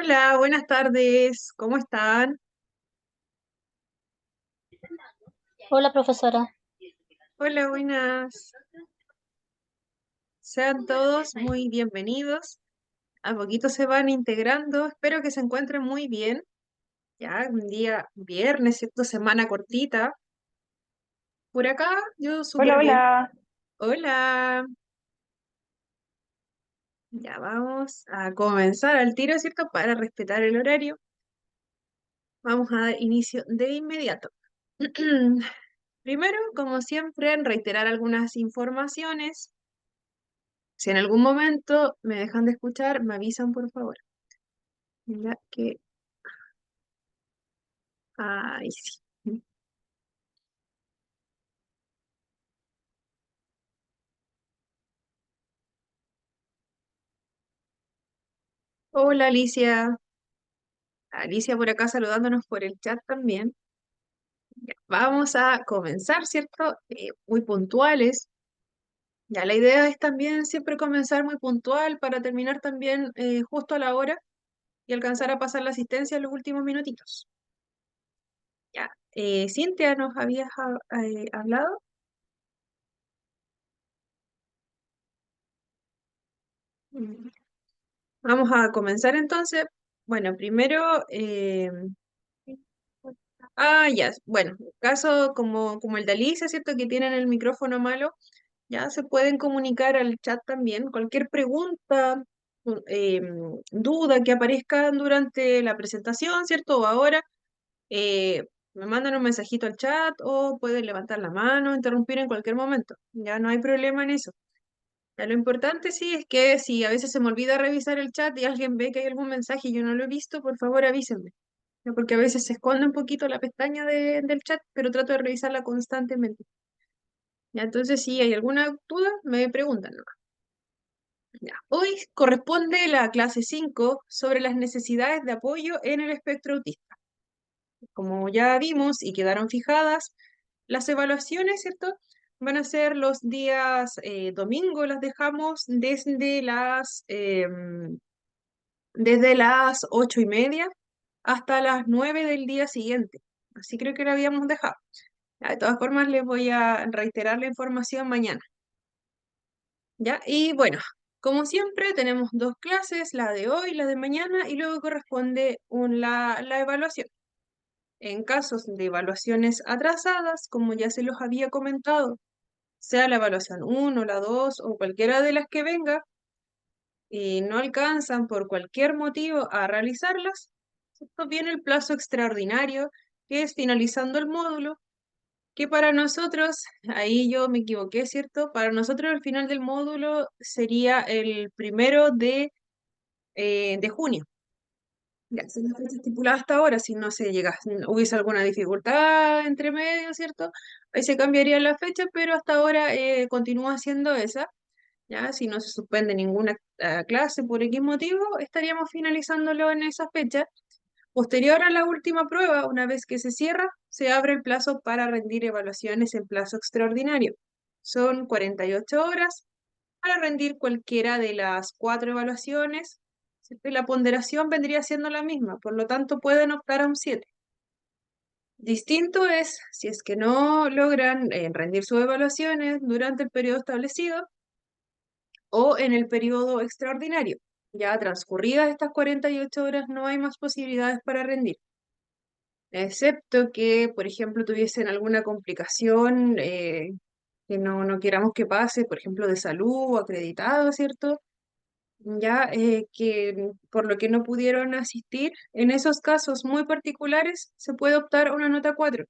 Hola, buenas tardes. ¿Cómo están? Hola, profesora. Hola, buenas. Sean todos muy bienvenidos. A poquito se van integrando. Espero que se encuentren muy bien. Ya, un día viernes, ¿cierto? Semana cortita. Por acá, yo Hola, súper bien. hola. Hola. Ya vamos a comenzar al tiro, ¿cierto? Para respetar el horario. Vamos a dar inicio de inmediato. Primero, como siempre, reiterar algunas informaciones. Si en algún momento me dejan de escuchar, me avisan por favor. Ya que, ay, sí. Hola Alicia. Alicia por acá saludándonos por el chat también. Ya, vamos a comenzar, ¿cierto? Muy puntuales. Ya la idea es también siempre comenzar muy puntual para terminar también justo a la hora y alcanzar a pasar la asistencia en los últimos minutitos. Ya. Cintia, ¿nos habías hablado? Mm. Vamos a comenzar entonces. Bueno, primero, ya, bueno, caso como el de Alicia, ¿cierto? Que tienen el micrófono malo, ya se pueden comunicar al chat también. Cualquier pregunta, duda que aparezca durante la presentación, ¿cierto? O ahora, me mandan un mensajito al chat o pueden levantar la mano, interrumpir en cualquier momento. Ya no hay problema en eso. Ya lo importante sí es que si a veces se me olvida revisar el chat y alguien ve que hay algún mensaje y yo no lo he visto, por favor avísenme. ¿Ya? Porque a veces se esconde un poquito la pestaña del chat, pero trato de revisarla constantemente. ¿Ya? Entonces, si hay alguna duda, me preguntan nomás. Ya. Hoy corresponde la clase 5 sobre las necesidades de apoyo en el espectro autista. Como ya vimos y quedaron fijadas, las evaluaciones, ¿cierto? Van a ser los días domingo, las dejamos desde las 8:30 hasta las 9 del día siguiente. Así creo que lo habíamos dejado. Ya, de todas formas, les voy a reiterar la información mañana. ¿Ya? Y bueno, como siempre, tenemos dos clases, la de hoy, la de mañana, y luego corresponde la evaluación. En casos de evaluaciones atrasadas, como ya se los había comentado, sea la evaluación uno, la 2 o cualquiera de las que venga, y no alcanzan por cualquier motivo a realizarlas, ¿cierto? Viene el plazo extraordinario, que es finalizando el módulo, que para nosotros, ahí yo me equivoqué, ¿cierto? Para nosotros el final del módulo sería el 1 de junio. Ya, esa es la fecha estipulada hasta ahora, si no se llega, si no hubiese alguna dificultad entre medio, ¿cierto? Ahí se cambiaría la fecha, pero hasta ahora continúa siendo esa. ¿Ya? Si no se suspende ninguna clase por X motivo, estaríamos finalizándolo en esa fecha. Posterior a la última prueba, una vez que se cierra, se abre el plazo para rendir evaluaciones en plazo extraordinario. Son 48 horas para rendir cualquiera de las cuatro evaluaciones. ¿Cierto? Y la ponderación vendría siendo la misma, por lo tanto pueden optar a un 7. Distinto es si es que no logran rendir sus evaluaciones durante el periodo establecido o en el periodo extraordinario. Ya transcurridas estas 48 horas no hay más posibilidades para rendir, excepto que, por ejemplo, tuviesen alguna complicación que no queramos que pase, por ejemplo, de salud o acreditado, ¿cierto? Ya que por lo que no pudieron asistir, en esos casos muy particulares se puede optar a una nota 4.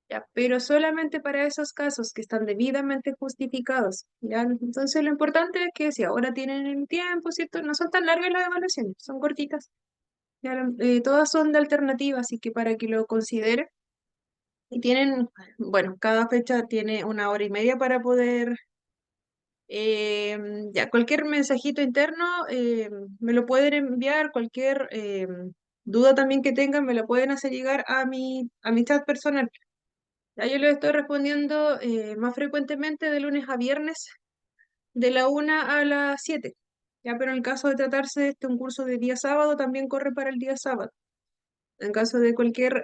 Ya, pero solamente para esos casos que están debidamente justificados, ¿ya? Entonces lo importante es que si ahora tienen el tiempo, ¿cierto? No son tan largas las evaluaciones, son cortitas, ya, todas son de alternativa, así que para que lo consideren, y tienen, bueno, cada fecha tiene 1 hora y media para poder, ya, cualquier mensajito interno me lo pueden enviar, cualquier duda también que tengan me la pueden hacer llegar a mi chat personal. Ya yo les estoy respondiendo más frecuentemente de lunes a viernes, de la 1 a las 7. Ya, pero en el caso de tratarse de un curso de día sábado, también corre para el día sábado. En caso de cualquier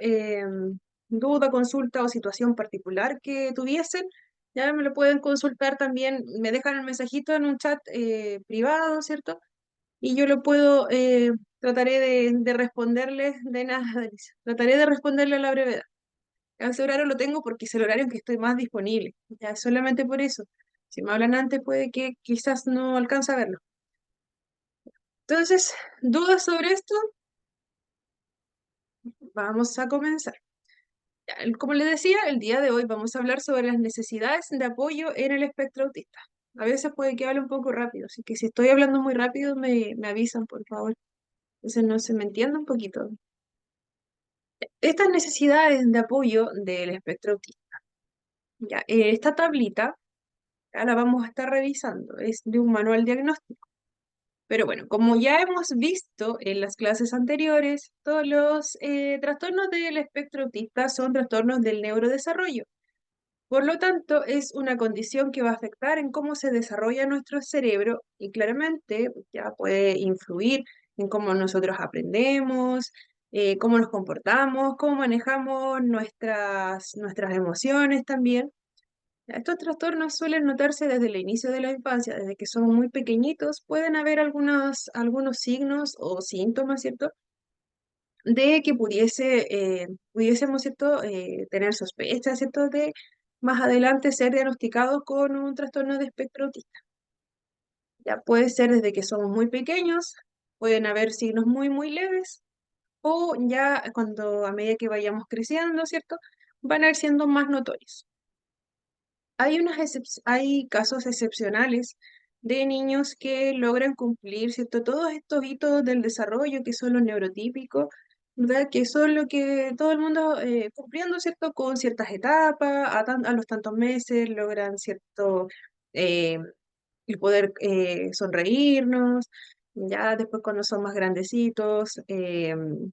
duda, consulta o situación particular que tuviesen, ya me lo pueden consultar también, me dejan el mensajito en un chat privado, ¿cierto? Y yo lo puedo, trataré de responderles, de nada, Denise, trataré de responderle a la brevedad. Ese horario lo tengo porque es el horario en que estoy más disponible, ya solamente por eso. Si me hablan antes, puede que quizás no alcance a verlo. Entonces, ¿dudas sobre esto? Vamos a comenzar. Ya, como les decía, el día de hoy vamos a hablar sobre las necesidades de apoyo en el espectro autista. A veces puede que hable un poco rápido, así que si estoy hablando muy rápido, me avisan, por favor. Entonces no se me entiende un poquito. Estas necesidades de apoyo del espectro autista. Ya, esta tablita ya la vamos a estar revisando, es de un manual diagnóstico. Pero bueno, como ya hemos visto en las clases anteriores, todos los trastornos del espectro autista son trastornos del neurodesarrollo. Por lo tanto, es una condición que va a afectar en cómo se desarrolla nuestro cerebro y claramente ya puede influir en cómo nosotros aprendemos, cómo nos comportamos, cómo manejamos nuestras emociones también. Estos trastornos suelen notarse desde el inicio de la infancia, desde que son muy pequeñitos, pueden haber algunos signos o síntomas, ¿cierto? De que pudiésemos, ¿cierto? Tener sospechas, ¿cierto? De más adelante ser diagnosticados con un trastorno de espectro autista. Ya puede ser desde que somos muy pequeños, pueden haber signos muy, muy leves, o ya cuando a medida que vayamos creciendo, ¿cierto? Van a ir siendo más notorios. Hay casos excepcionales de niños que logran cumplir, ¿cierto? Todos estos hitos del desarrollo que son los neurotípicos, ¿verdad? Que son lo que todo el mundo cumpliendo, ¿cierto? Con ciertas etapas, a los tantos meses logran, ¿cierto? Eh, el poder sonreírnos, ya después cuando son más grandecitos,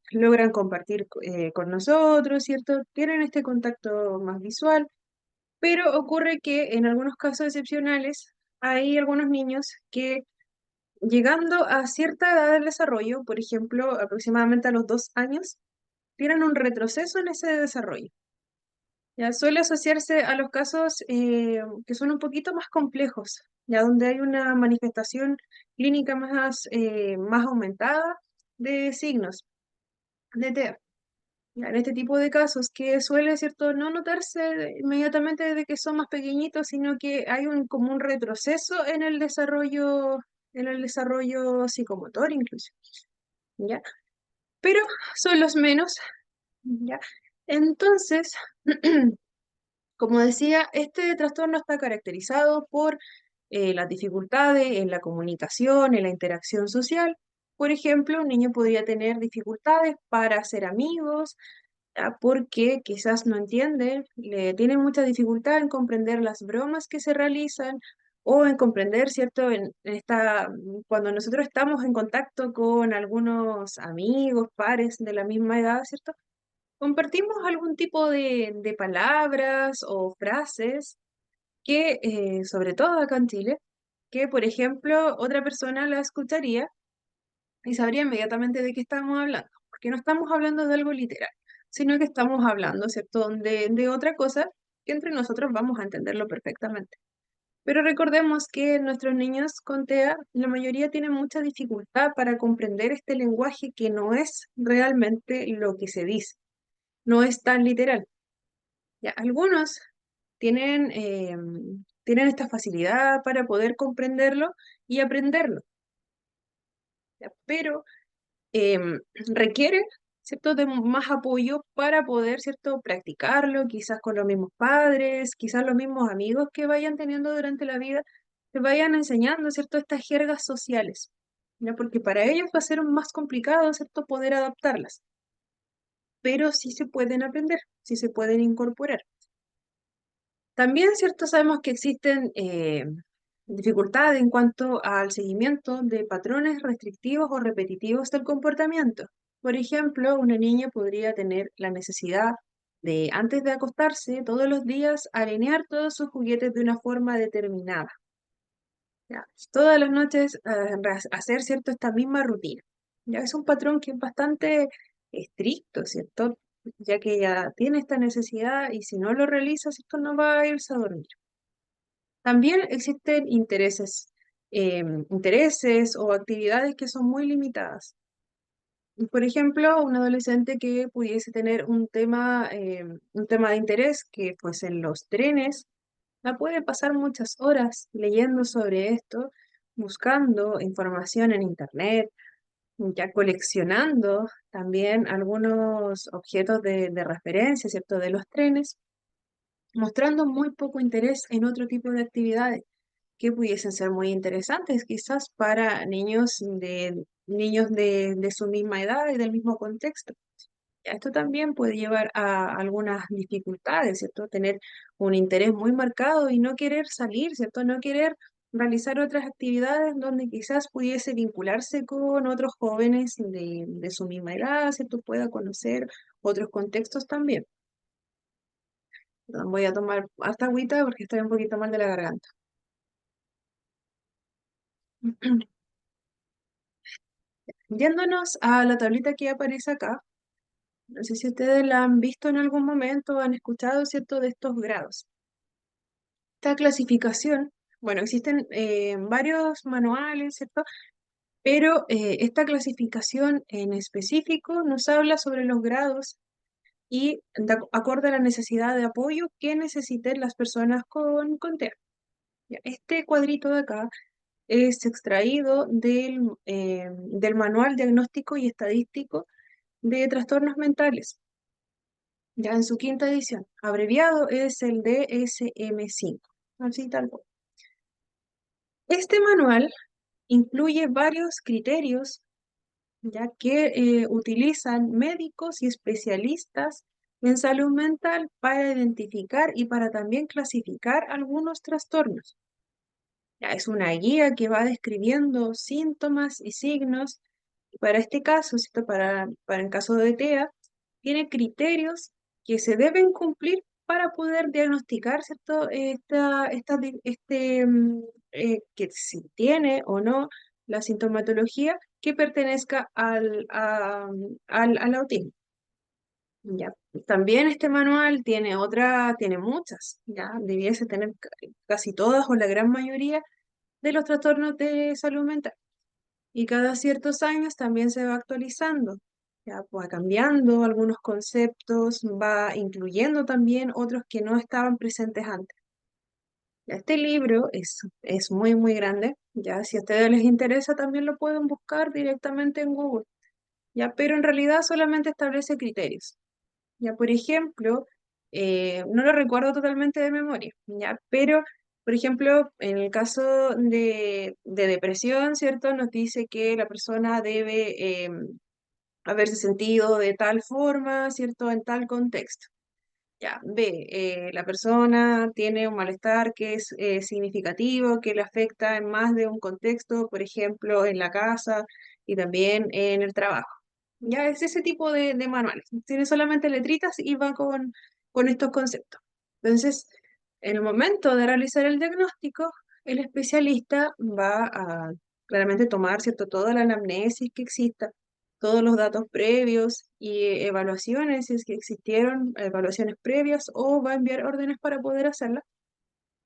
logran compartir con nosotros, ¿cierto? Tienen este contacto más visual. Pero ocurre que en algunos casos excepcionales hay algunos niños que llegando a cierta edad del desarrollo, por ejemplo, aproximadamente a los 2 años, tienen un retroceso en ese desarrollo. Ya suele asociarse a los casos que son un poquito más complejos, ya donde hay una manifestación clínica más aumentada de signos de TEA. Ya, en este tipo de casos que suele, ¿cierto?, no notarse inmediatamente desde que son más pequeñitos, sino que hay como un retroceso en el desarrollo psicomotor incluso, ¿ya? Pero son los menos, ¿ya? Entonces, como decía, este trastorno está caracterizado por las dificultades en la comunicación, en la interacción social. Por ejemplo, un niño podría tener dificultades para hacer amigos, porque quizás no entiende, le tiene mucha dificultad en comprender las bromas que se realizan o en comprender, ¿cierto? Cuando nosotros estamos en contacto con algunos amigos, pares de la misma edad, ¿cierto? Compartimos algún tipo de palabras o frases que, sobre todo acá en Chile, que por ejemplo otra persona la escucharía y sabría inmediatamente de qué estamos hablando, porque no estamos hablando de algo literal, sino que estamos hablando, ¿cierto?, de otra cosa que entre nosotros vamos a entenderlo perfectamente. Pero recordemos que nuestros niños con TEA, la mayoría tienen mucha dificultad para comprender este lenguaje que no es realmente lo que se dice, no es tan literal. Ya, algunos tienen esta facilidad para poder comprenderlo y aprenderlo, ¿ya? Pero requiere, ¿cierto?, de más apoyo para poder, ¿cierto?, practicarlo, quizás con los mismos padres, quizás los mismos amigos que vayan teniendo durante la vida, te vayan enseñando, ¿cierto?, estas jergas sociales, ¿ya? Porque para ellos va a ser más complicado, ¿cierto?, poder adaptarlas, pero sí se pueden aprender, sí se pueden incorporar. También, ¿cierto? Sabemos que existen dificultades en cuanto al seguimiento de patrones restrictivos o repetitivos del comportamiento. Por ejemplo, una niña podría tener la necesidad de, antes de acostarse, todos los días alinear todos sus juguetes de una forma determinada. Ya, todas las noches hacer, ¿cierto? Esta misma rutina. Ya es un patrón que es bastante estricto, ¿cierto? Ya que ya tiene esta necesidad y si no lo realiza, ¿cierto? No va a irse a dormir. También existen intereses o actividades que son muy limitadas. Por ejemplo, un adolescente que pudiese tener un tema de interés que fuesen los trenes, la puede pasar muchas horas leyendo sobre esto, buscando información en internet, ya coleccionando también algunos objetos de referencia, ¿cierto?, de los trenes, mostrando muy poco interés en otro tipo de actividades que pudiesen ser muy interesantes, quizás para niños de su misma edad y del mismo contexto. Esto también puede llevar a algunas dificultades, ¿cierto? Tener un interés muy marcado y no querer salir, ¿cierto? No querer realizar otras actividades donde quizás pudiese vincularse con otros jóvenes de su misma edad, ¿cierto? Pueda conocer otros contextos también. Voy a tomar hasta agüita porque estoy un poquito mal de la garganta. Yéndonos a la tablita que aparece acá, no sé si ustedes la han visto en algún momento o han escuchado, ¿cierto?, de estos grados. Esta clasificación, bueno, existen varios manuales, ¿cierto? Pero esta clasificación en específico nos habla sobre los grados y acorde a la necesidad de apoyo que necesiten las personas con TEA. Ya, este cuadrito de acá es extraído del Manual Diagnóstico y Estadístico de Trastornos Mentales, ya en su quinta edición. Abreviado es el DSM-5, así tal cual. Este manual incluye varios criterios ya que utilizan médicos y especialistas en salud mental para identificar y para también clasificar algunos trastornos. Ya es una guía que va describiendo síntomas y signos. Y para este caso, ¿cierto? Para el caso de TEA, tiene criterios que se deben cumplir para poder diagnosticar, ¿cierto? Que si tiene o no la sintomatología que pertenezca al autismo. Ya. También este manual tiene muchas, ya debiese tener casi todas o la gran mayoría de los trastornos de salud mental. Y cada ciertos años también se va actualizando, ya va cambiando algunos conceptos, va incluyendo también otros que no estaban presentes antes. Este libro es muy, muy grande, ya si a ustedes les interesa también lo pueden buscar directamente en Google, ya, pero en realidad solamente establece criterios. Ya, por ejemplo, no lo recuerdo totalmente de memoria, ya, pero, por ejemplo, en el caso de depresión, ¿cierto? Nos dice que la persona debe haberse sentido de tal forma, ¿cierto? En tal contexto. Ya, B, la persona tiene un malestar que es significativo, que le afecta en más de un contexto, por ejemplo, en la casa y también en el trabajo. Ya es ese tipo de manuales. Tiene solamente letritas y va con estos conceptos. Entonces, en el momento de realizar el diagnóstico, el especialista va a claramente tomar, ¿cierto?, toda la anamnesis que exista, todos los datos previos y evaluaciones, si es que existieron evaluaciones previas, o va a enviar órdenes para poder hacerlas,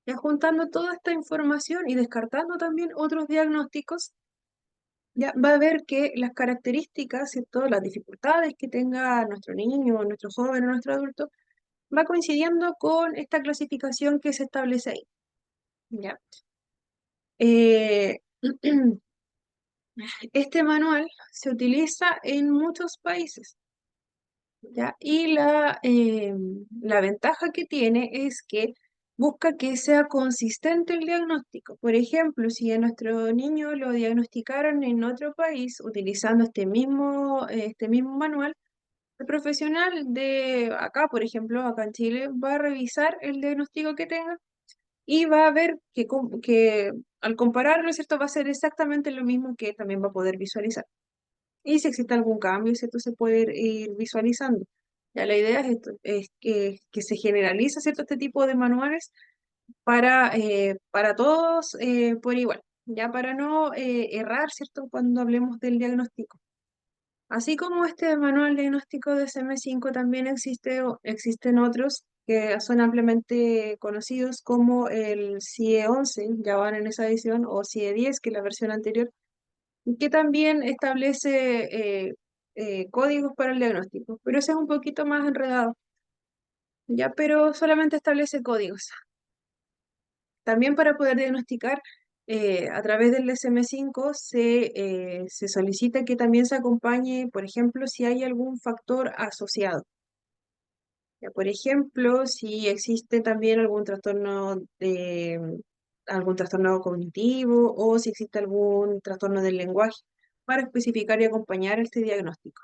ya juntando toda esta información y descartando también otros diagnósticos, ya va a ver que las características, ¿cierto?, las dificultades que tenga nuestro niño, nuestro joven o nuestro adulto, va coincidiendo con esta clasificación que se establece ahí. ¿Ya? Eh, este manual se utiliza en muchos países. ¿Ya? Y la ventaja que tiene es que busca que sea consistente el diagnóstico. Por ejemplo, si a nuestro niño lo diagnosticaron en otro país utilizando este mismo manual, el profesional de acá, por ejemplo, acá en Chile, va a revisar el diagnóstico que tenga y va a ver que al compararlo, ¿cierto? Va a ser exactamente lo mismo que también va a poder visualizar. Y si existe algún cambio, ¿cierto? Se puede ir visualizando. Ya la idea es, es que se generaliza, ¿cierto? Este tipo de manuales para todos por igual. ya para no errar, ¿cierto?, cuando hablemos del diagnóstico. Así como este manual diagnóstico de CM5 también existen otros que son ampliamente conocidos como el CIE-11, ya van en esa edición, o CIE-10, que es la versión anterior, que también establece códigos para el diagnóstico, pero ese es un poquito más enredado, ya, pero solamente establece códigos. También para poder diagnosticar a través del DSM-5 se solicita que también se acompañe, por ejemplo, si hay algún factor asociado. Ya, por ejemplo, si existe también algún trastorno cognitivo o si existe algún trastorno del lenguaje para especificar y acompañar este diagnóstico.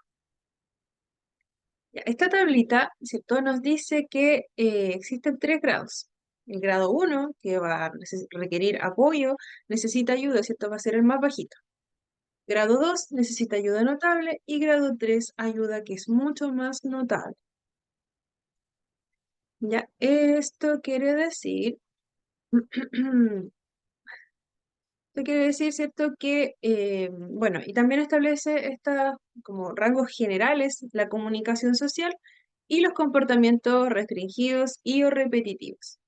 Ya, esta tablita, ¿cierto?, nos dice que existen 3 grados. El grado 1, que va a requerir apoyo, necesita ayuda, ¿cierto? Va a ser el más bajito. Grado 2 necesita ayuda notable y grado 3 ayuda que es mucho más notable. Ya, esto quiere decir, esto quiere decir, ¿cierto? Que, bueno, y también establece como rangos generales, la comunicación social y los comportamientos restringidos y o repetitivos.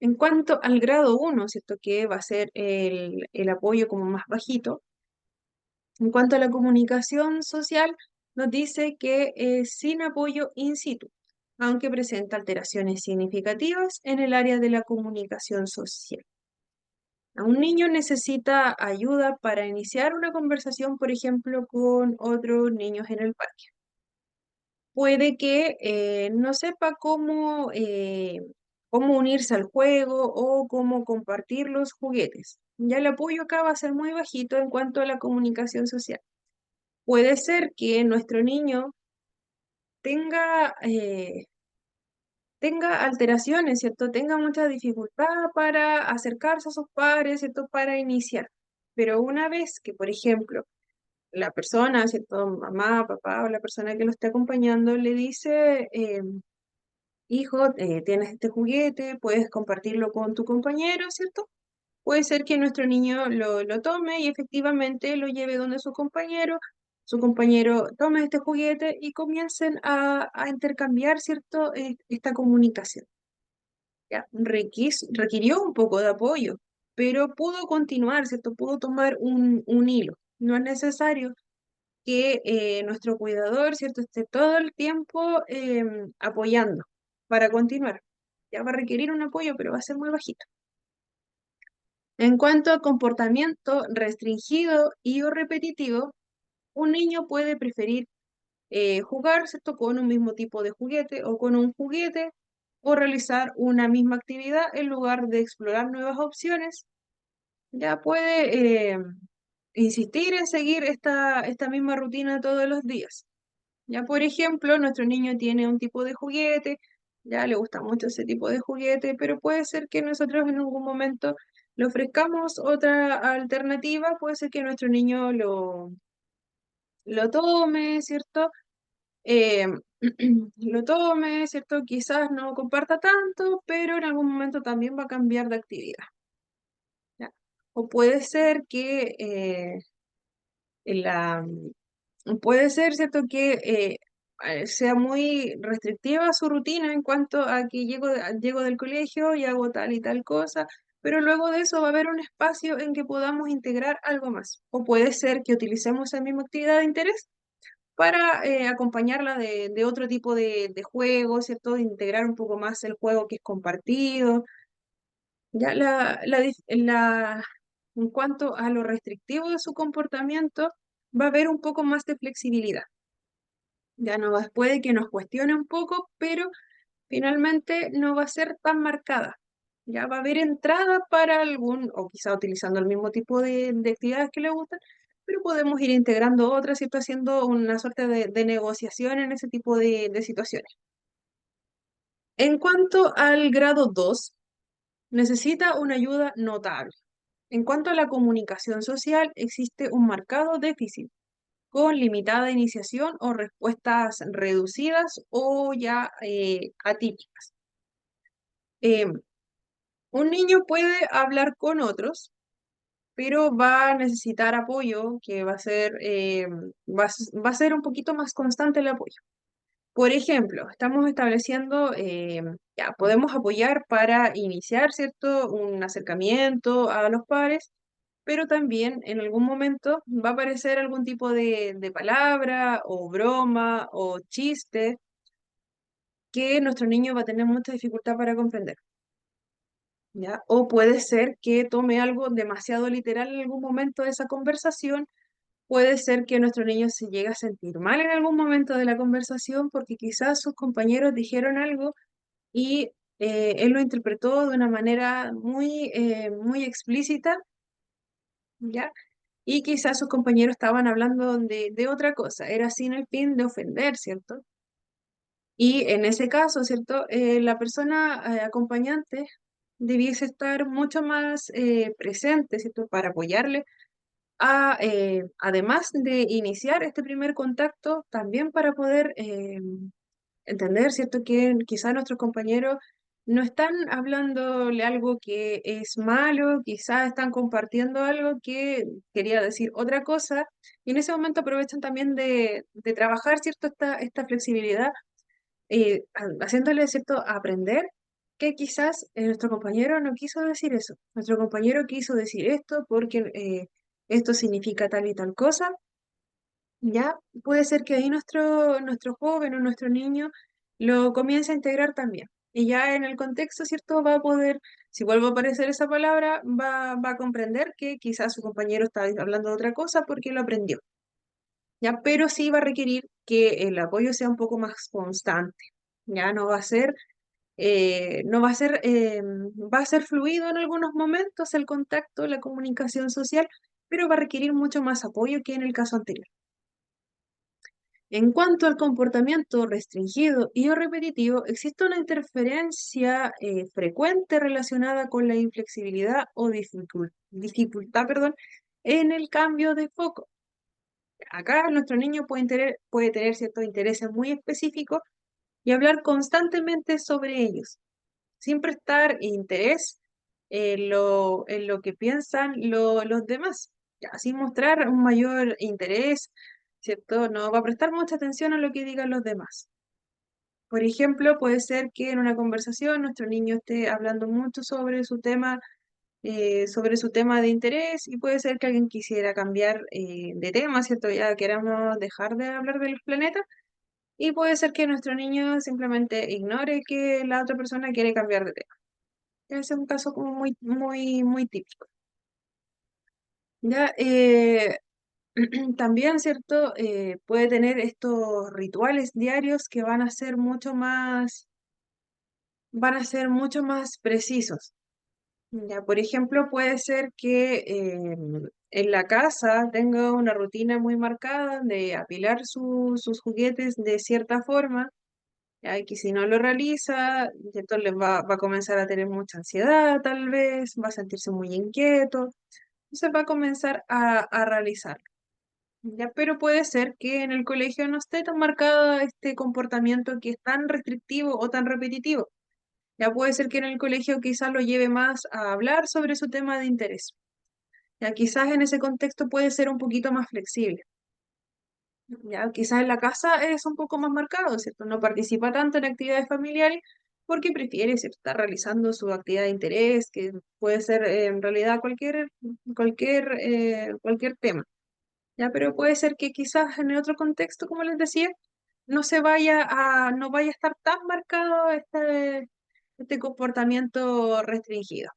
En cuanto al grado 1, ¿cierto? Que va a ser el apoyo como más bajito. En cuanto a la comunicación social, nos dice que es sin apoyo in situ, aunque presenta alteraciones significativas en el área de la comunicación social. A un niño necesita ayuda para iniciar una conversación, por ejemplo, con otros niños en el parque. Puede que no sepa cómo unirse al juego o cómo compartir los juguetes. Ya el apoyo acá va a ser muy bajito en cuanto a la comunicación social. Puede ser que nuestro niño tenga, tenga alteraciones, ¿cierto? Tenga mucha dificultad para acercarse a sus padres, ¿cierto? Para iniciar. Pero una vez que, por ejemplo, la persona, ¿cierto? Mamá, papá o la persona que lo esté acompañando le dice, hijo, tienes este juguete, puedes compartirlo con tu compañero, ¿cierto? Puede ser que nuestro niño lo tome y efectivamente lo lleve donde su compañero tome este juguete y comiencen a intercambiar, ¿cierto? Esta comunicación. ¿Ya? Requirió un poco de apoyo, pero pudo continuar, ¿cierto? Pudo tomar un hilo. No es necesario que nuestro cuidador, ¿cierto?, esté todo el tiempo apoyando para continuar. Ya va a requerir un apoyo, pero va a ser muy bajito. En cuanto a comportamiento restringido y o repetitivo, un niño puede preferir jugar, ¿cierto?, con un mismo tipo de juguete o con un juguete o realizar una misma actividad en lugar de explorar nuevas opciones. Ya puede insistir en seguir esta misma rutina todos los días. Ya, por ejemplo, nuestro niño tiene un tipo de juguete, ya le gusta mucho ese tipo de juguete, pero puede ser que nosotros en algún momento le ofrezcamos otra alternativa, puede ser que nuestro niño lo tome, ¿cierto? Eh, lo tome, ¿cierto? Quizás no comparta tanto, pero en algún momento también va a cambiar de actividad, ¿ya? O puede ser que en la puede ser, ¿cierto?, que sea muy restrictiva su rutina en cuanto a que llego del colegio y hago tal y tal cosa, pero luego de eso va a haber un espacio en que podamos integrar algo más. O puede ser que utilicemos esa misma actividad de interés para acompañarla de otro tipo de juego, ¿cierto? De integrar un poco más el juego que es compartido. Ya en cuanto a lo restrictivo de su comportamiento, va a haber un poco más de flexibilidad. Ya no puede que nos cuestione un poco, pero finalmente no va a ser tan marcada. Ya va a haber entrada para o quizá utilizando el mismo tipo de actividades que le gustan, pero podemos ir integrando otras y haciendo una suerte de negociación en ese tipo de situaciones. En cuanto al grado 2, necesita una ayuda notable. En cuanto a la comunicación social, existe un marcado déficit con limitada iniciación o respuestas reducidas o ya atípicas. Un niño puede hablar con otros, pero va a necesitar apoyo que va a ser, va a ser un poquito más constante el apoyo. Por ejemplo, estamos estableciendo, ya podemos apoyar para iniciar, ¿cierto?, un acercamiento a los pares, pero también en algún momento va a aparecer algún tipo de palabra o broma o chiste que nuestro niño va a tener mucha dificultad para comprender, ¿ya? O puede ser que tome algo demasiado literal en algún momento de esa conversación. Puede ser que nuestro niño se llegue a sentir mal en algún momento de la conversación porque quizás sus compañeros dijeron algo y él lo interpretó de una manera muy explícita, ¿ya? Y quizás sus compañeros estaban hablando de otra cosa, era sin el fin de ofender, ¿cierto? Y en ese caso, ¿cierto? La persona acompañante debiese estar mucho más presente, ¿cierto? Para apoyarle además de iniciar este primer contacto, también para poder entender, ¿cierto?, que quizás nuestros compañeros no están hablándole algo que es malo, quizás están compartiendo algo que quería decir otra cosa, y en ese momento aprovechan también de trabajar, ¿cierto?, esta flexibilidad, haciéndole, ¿cierto?, aprender que quizás nuestro compañero no quiso decir eso, nuestro compañero quiso decir esto porque esto significa tal y tal cosa, ya puede ser que ahí nuestro joven o nuestro niño lo comience a integrar también. Y ya en el contexto, ¿cierto? Va a poder, si vuelve a aparecer esa palabra, va a comprender que quizás su compañero está hablando de otra cosa porque lo aprendió, ¿ya? Pero sí va a requerir que el apoyo sea un poco más constante, ¿ya? No va a ser no va a ser, va a ser fluido en algunos momentos el contacto, la comunicación social, pero va a requerir mucho más apoyo que en el caso anterior. En cuanto al comportamiento restringido y o repetitivo, existe una interferencia frecuente relacionada con la inflexibilidad o dificultad, perdón, en el cambio de foco. Acá nuestro niño puede tener ciertos intereses muy específicos y hablar constantemente sobre ellos, sin prestar interés en lo que piensan los demás. Ya, sin mostrar un mayor interés, ¿cierto? No va a prestar mucha atención a lo que digan los demás. Por ejemplo, puede ser que en una conversación nuestro niño esté hablando mucho sobre su tema de interés y puede ser que alguien quisiera cambiar de tema, ¿cierto? Ya queramos dejar de hablar del planeta y puede ser que nuestro niño simplemente ignore que la otra persona quiere cambiar de tema. Ese es un caso como muy típico. Ya, también, ¿cierto? Puede tener estos rituales diarios que van a ser mucho más precisos. Ya, por ejemplo, puede ser que en la casa tenga una rutina muy marcada de apilar sus juguetes de cierta forma, ya, y que si no lo realiza, entonces va a comenzar a tener mucha ansiedad, tal vez, va a sentirse muy inquieto, entonces va a comenzar a realizar. Ya, pero puede ser que en el colegio no esté tan marcado este comportamiento que es tan restrictivo o tan repetitivo. Ya puede ser que en el colegio quizás lo lleve más a hablar sobre su tema de interés. Ya quizás en ese contexto puede ser un poquito más flexible. Ya quizás en la casa es un poco más marcado, ¿cierto? No participa tanto en actividades familiares porque prefiere, ¿cierto?, estar realizando su actividad de interés, que puede ser en realidad cualquier tema. Ya, pero puede ser que quizás en el otro contexto, como les decía, no vaya a estar tan marcado este comportamiento restringido.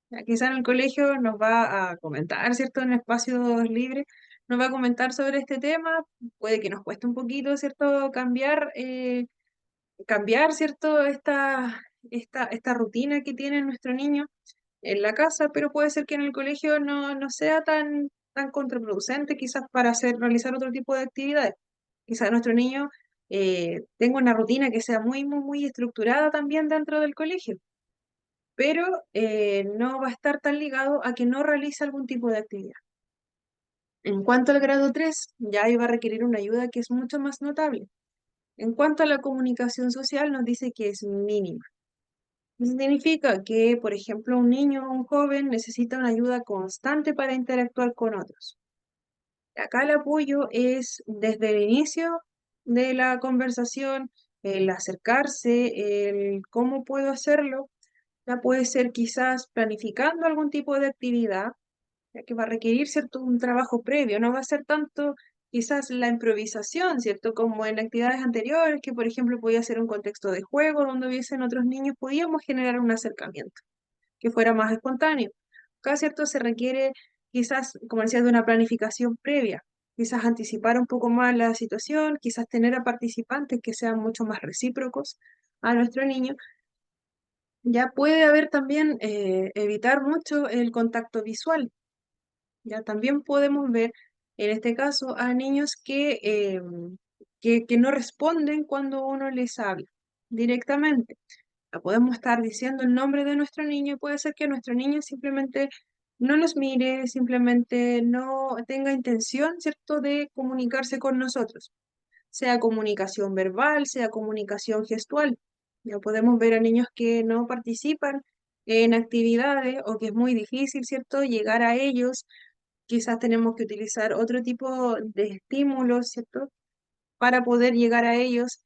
Ya, quizás en el colegio nos va a comentar, ¿cierto? En espacios libres, nos va a comentar sobre este tema. Puede que nos cueste un poquito, ¿cierto? Cambiar, ¿cierto? Esta rutina que tiene nuestro niño en la casa, pero puede ser que en el colegio no sea tan contraproducente quizás para realizar otro tipo de actividades. Quizás nuestro niño tenga una rutina que sea muy estructurada también dentro del colegio, pero no va a estar tan ligado a que no realice algún tipo de actividad. En cuanto al grado 3 ya ahí va a requerir una ayuda que es mucho más notable. En cuanto a la comunicación social, nos dice que es mínima. Significa que, por ejemplo, un niño o un joven necesita una ayuda constante para interactuar con otros. Acá el apoyo es desde el inicio de la conversación, el acercarse, el cómo puedo hacerlo. Ya puede ser quizás planificando algún tipo de actividad, ya que va a requerir, ¿cierto?, un trabajo previo, no va a ser tanto quizás la improvisación, ¿cierto?, como en actividades anteriores, que por ejemplo podía ser un contexto de juego donde hubiesen otros niños, podíamos generar un acercamiento que fuera más espontáneo. Acá, ¿cierto?, se requiere quizás, como decía, de una planificación previa, quizás anticipar un poco más la situación, quizás tener a participantes que sean mucho más recíprocos a nuestro niño. Ya puede haber también evitar mucho el contacto visual. Ya también podemos ver, en este caso, a niños que no responden cuando uno les habla directamente. Ya podemos estar diciendo el nombre de nuestro niño y puede ser que nuestro niño simplemente no nos mire, simplemente no tenga intención, ¿cierto?, de comunicarse con nosotros, sea comunicación verbal, sea comunicación gestual. Ya podemos ver a niños que no participan en actividades o que es muy difícil, ¿cierto?, llegar a ellos. Quizás tenemos que utilizar otro tipo de estímulos, ¿cierto?, para poder llegar a ellos.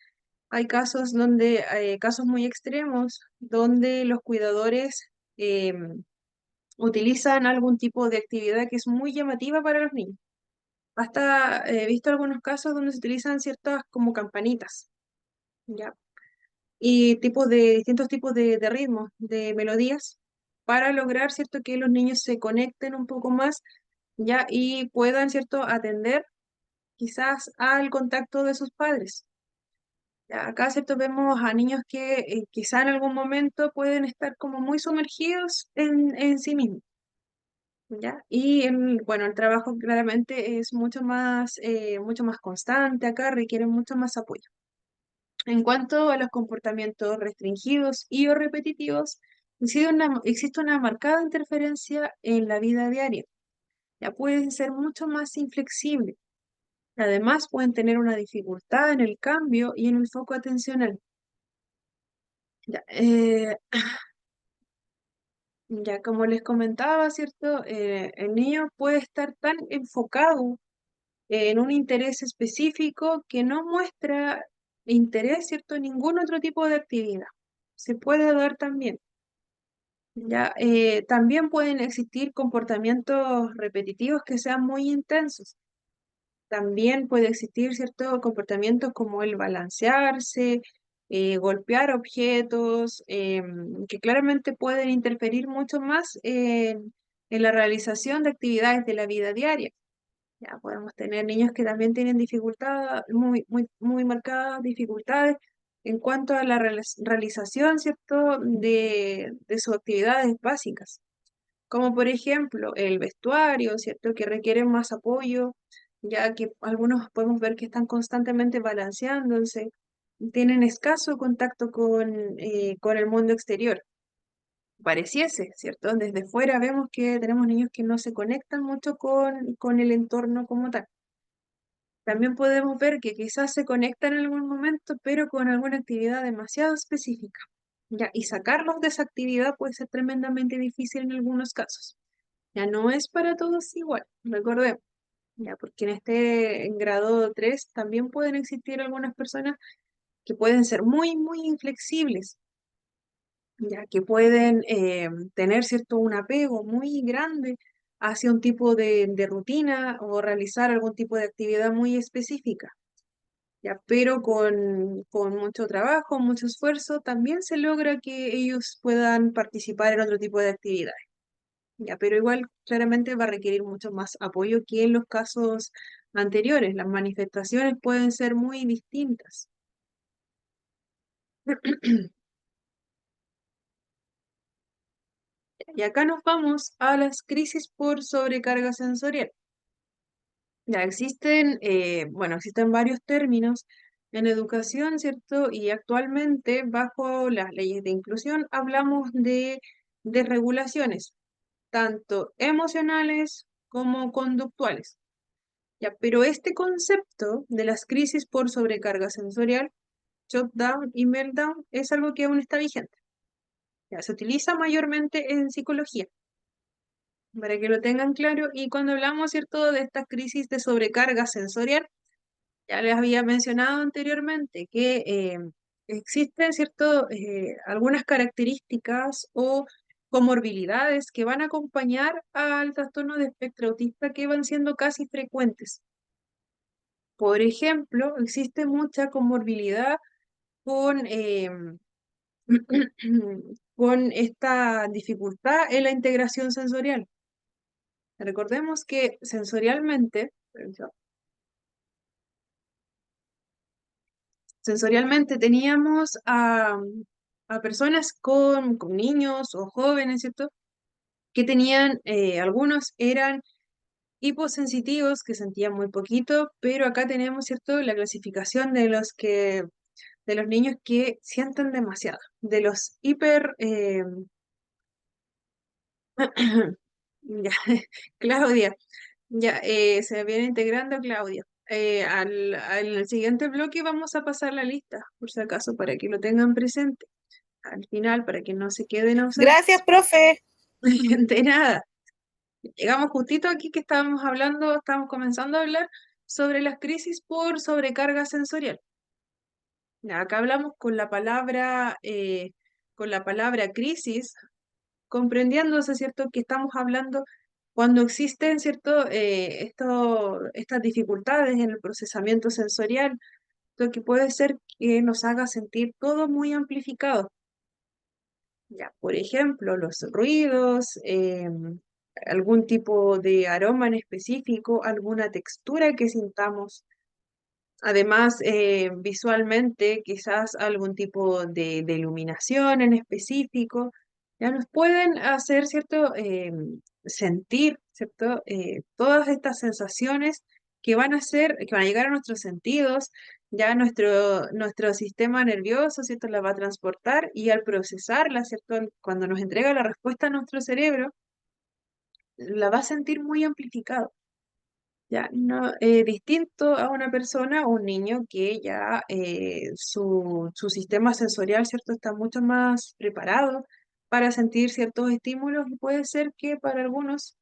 Hay casos muy extremos, donde los cuidadores utilizan algún tipo de actividad que es muy llamativa para los niños. Hasta he visto algunos casos donde se utilizan ciertas como campanitas, ¿ya? Y distintos tipos de ritmos, de melodías, para lograr, ¿cierto?, que los niños se conecten un poco más, ¿ya? Y puedan, ¿cierto?, atender quizás al contacto de sus padres. Ya, acá, ¿cierto?, vemos a niños que quizá en algún momento pueden estar como muy sumergidos en sí mismos, ¿ya? Y bueno, el trabajo claramente es mucho más constante acá, requiere mucho más apoyo. En cuanto a los comportamientos restringidos y o repetitivos, existe una marcada interferencia en la vida diaria. Ya pueden ser mucho más inflexibles. Además, pueden tener una dificultad en el cambio y en el foco atencional. Ya, ya como les comentaba, ¿cierto? El niño puede estar tan enfocado en un interés específico que no muestra interés, ¿cierto?, en ningún otro tipo de actividad. Se puede dar también. Ya, también pueden existir comportamientos repetitivos que sean muy intensos. También puede existir ciertos comportamientos como el balancearse, golpear objetos, que claramente pueden interferir mucho más en la realización de actividades de la vida diaria. Ya podemos tener niños que también tienen dificultad, muy marcadas dificultades en cuanto a la realización, ¿cierto?, de sus actividades básicas, como por ejemplo el vestuario, ¿cierto?, que requieren más apoyo, ya que algunos podemos ver que están constantemente balanceándose, tienen escaso contacto con el mundo exterior. Pareciese, ¿cierto? Desde fuera vemos que tenemos niños que no se conectan mucho con el entorno como tal. También podemos ver que quizás se conectan en algún momento, pero con alguna actividad demasiado específica. Ya, y sacarlos de esa actividad puede ser tremendamente difícil en algunos casos. Ya no es para todos igual, recordemos. Ya, porque en grado 3 también pueden existir algunas personas que pueden ser muy inflexibles, ya que pueden tener cierto un apego muy grande hacia un tipo de rutina o realizar algún tipo de actividad muy específica. Ya, pero con mucho trabajo, mucho esfuerzo, también se logra que ellos puedan participar en otro tipo de actividades. Ya, pero igual claramente va a requerir mucho más apoyo que en los casos anteriores. Las manifestaciones pueden ser muy distintas. Y acá nos vamos a las crisis por sobrecarga sensorial. Ya existen varios términos en educación, ¿cierto? Y actualmente, bajo las leyes de inclusión, hablamos de desregulaciones, tanto emocionales como conductuales. Ya, pero este concepto de las crisis por sobrecarga sensorial, shutdown y meltdown, es algo que aún está vigente. Ya, se utiliza mayormente en psicología, para que lo tengan claro. Y cuando hablamos, ¿cierto?, de esta crisis de sobrecarga sensorial, ya les había mencionado anteriormente que existen, ¿cierto?, algunas características o comorbilidades que van a acompañar al trastorno de espectro autista que van siendo casi frecuentes. Por ejemplo, existe mucha comorbilidad con, con esta dificultad en la integración sensorial. Recordemos que sensorialmente teníamos a personas con niños o jóvenes, ¿cierto? Que tenían, algunos eran hiposensitivos, que sentían muy poquito, pero acá tenemos, ¿cierto?, la clasificación de los niños que sienten demasiado, de los hiper, ya, Claudia, ya, se viene integrando Claudia. Al siguiente bloque vamos a pasar la lista, por si acaso, para que lo tengan presente. Al final, para que no se queden Gracias, ausentes. profe. De nada. Llegamos justito aquí que estábamos comenzando a hablar sobre las crisis por sobrecarga sensorial. Ya, acá hablamos con la palabra crisis, comprendiéndose, ¿cierto?, que estamos hablando cuando existen, ¿cierto?, estas dificultades en el procesamiento sensorial, lo que puede ser que nos haga sentir todo muy amplificado. Ya, por ejemplo, los ruidos, algún tipo de aroma en específico, alguna textura que sintamos. Además, visualmente, quizás algún tipo de iluminación en específico, ya nos pueden hacer, ¿cierto?, sentir, ¿cierto?, todas estas sensaciones que van a llegar a nuestros sentidos, ya nuestro sistema nervioso, ¿cierto?, la va a transportar y al procesarla, ¿cierto?, cuando nos entrega la respuesta a nuestro cerebro, la va a sentir muy amplificado. Ya, no, distinto a una persona o un niño que ya su sistema sensorial, ¿cierto?, está mucho más preparado para sentir ciertos estímulos y puede ser que para algunos,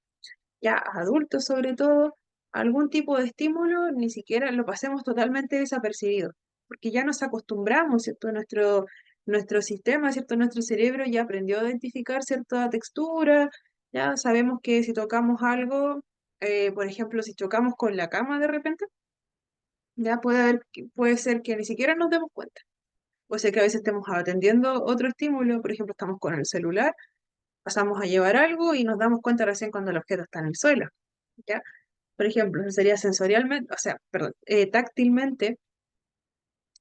ya adultos sobre todo, algún tipo de estímulo ni siquiera lo pasemos totalmente desapercibido, porque ya nos acostumbramos, ¿cierto? Nuestro sistema, ¿cierto? Nuestro cerebro ya aprendió a identificar cierta textura, ya sabemos que si tocamos algo, por ejemplo, si chocamos con la cama de repente, ya puede ser que ni siquiera nos demos cuenta. Puede ser que a veces estemos atendiendo otro estímulo, por ejemplo, estamos con el celular, pasamos a llevar algo y nos damos cuenta recién cuando el objeto está en el suelo, ¿ya? Por ejemplo, eso sería sensorialmente, o sea, perdón, táctilmente,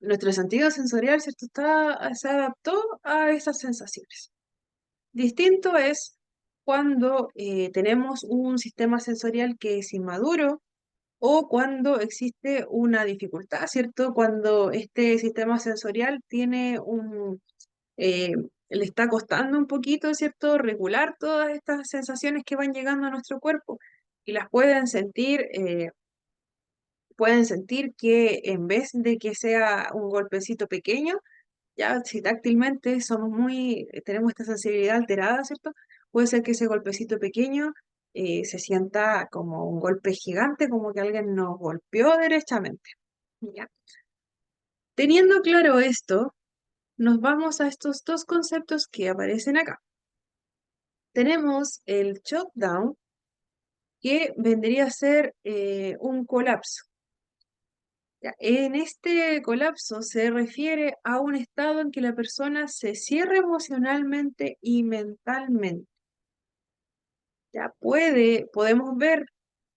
nuestro sentido sensorial, ¿cierto? Se adaptó a esas sensaciones. Distinto es cuando tenemos un sistema sensorial que es inmaduro o cuando existe una dificultad, ¿cierto? Cuando este sistema sensorial eh, le está costando un poquito, ¿cierto?, regular todas estas sensaciones que van llegando a nuestro cuerpo y las pueden sentir que en vez de que sea un golpecito pequeño, ya si táctilmente tenemos esta sensibilidad alterada, ¿cierto? Puede ser que ese golpecito pequeño se sienta como un golpe gigante, como que alguien nos golpeó derechamente. ¿Ya? Teniendo claro esto, nos vamos a estos dos conceptos que aparecen acá. Tenemos el shutdown, que vendría a ser un colapso. Ya, en este colapso se refiere a un estado en que la persona se cierra emocionalmente y mentalmente. Ya podemos ver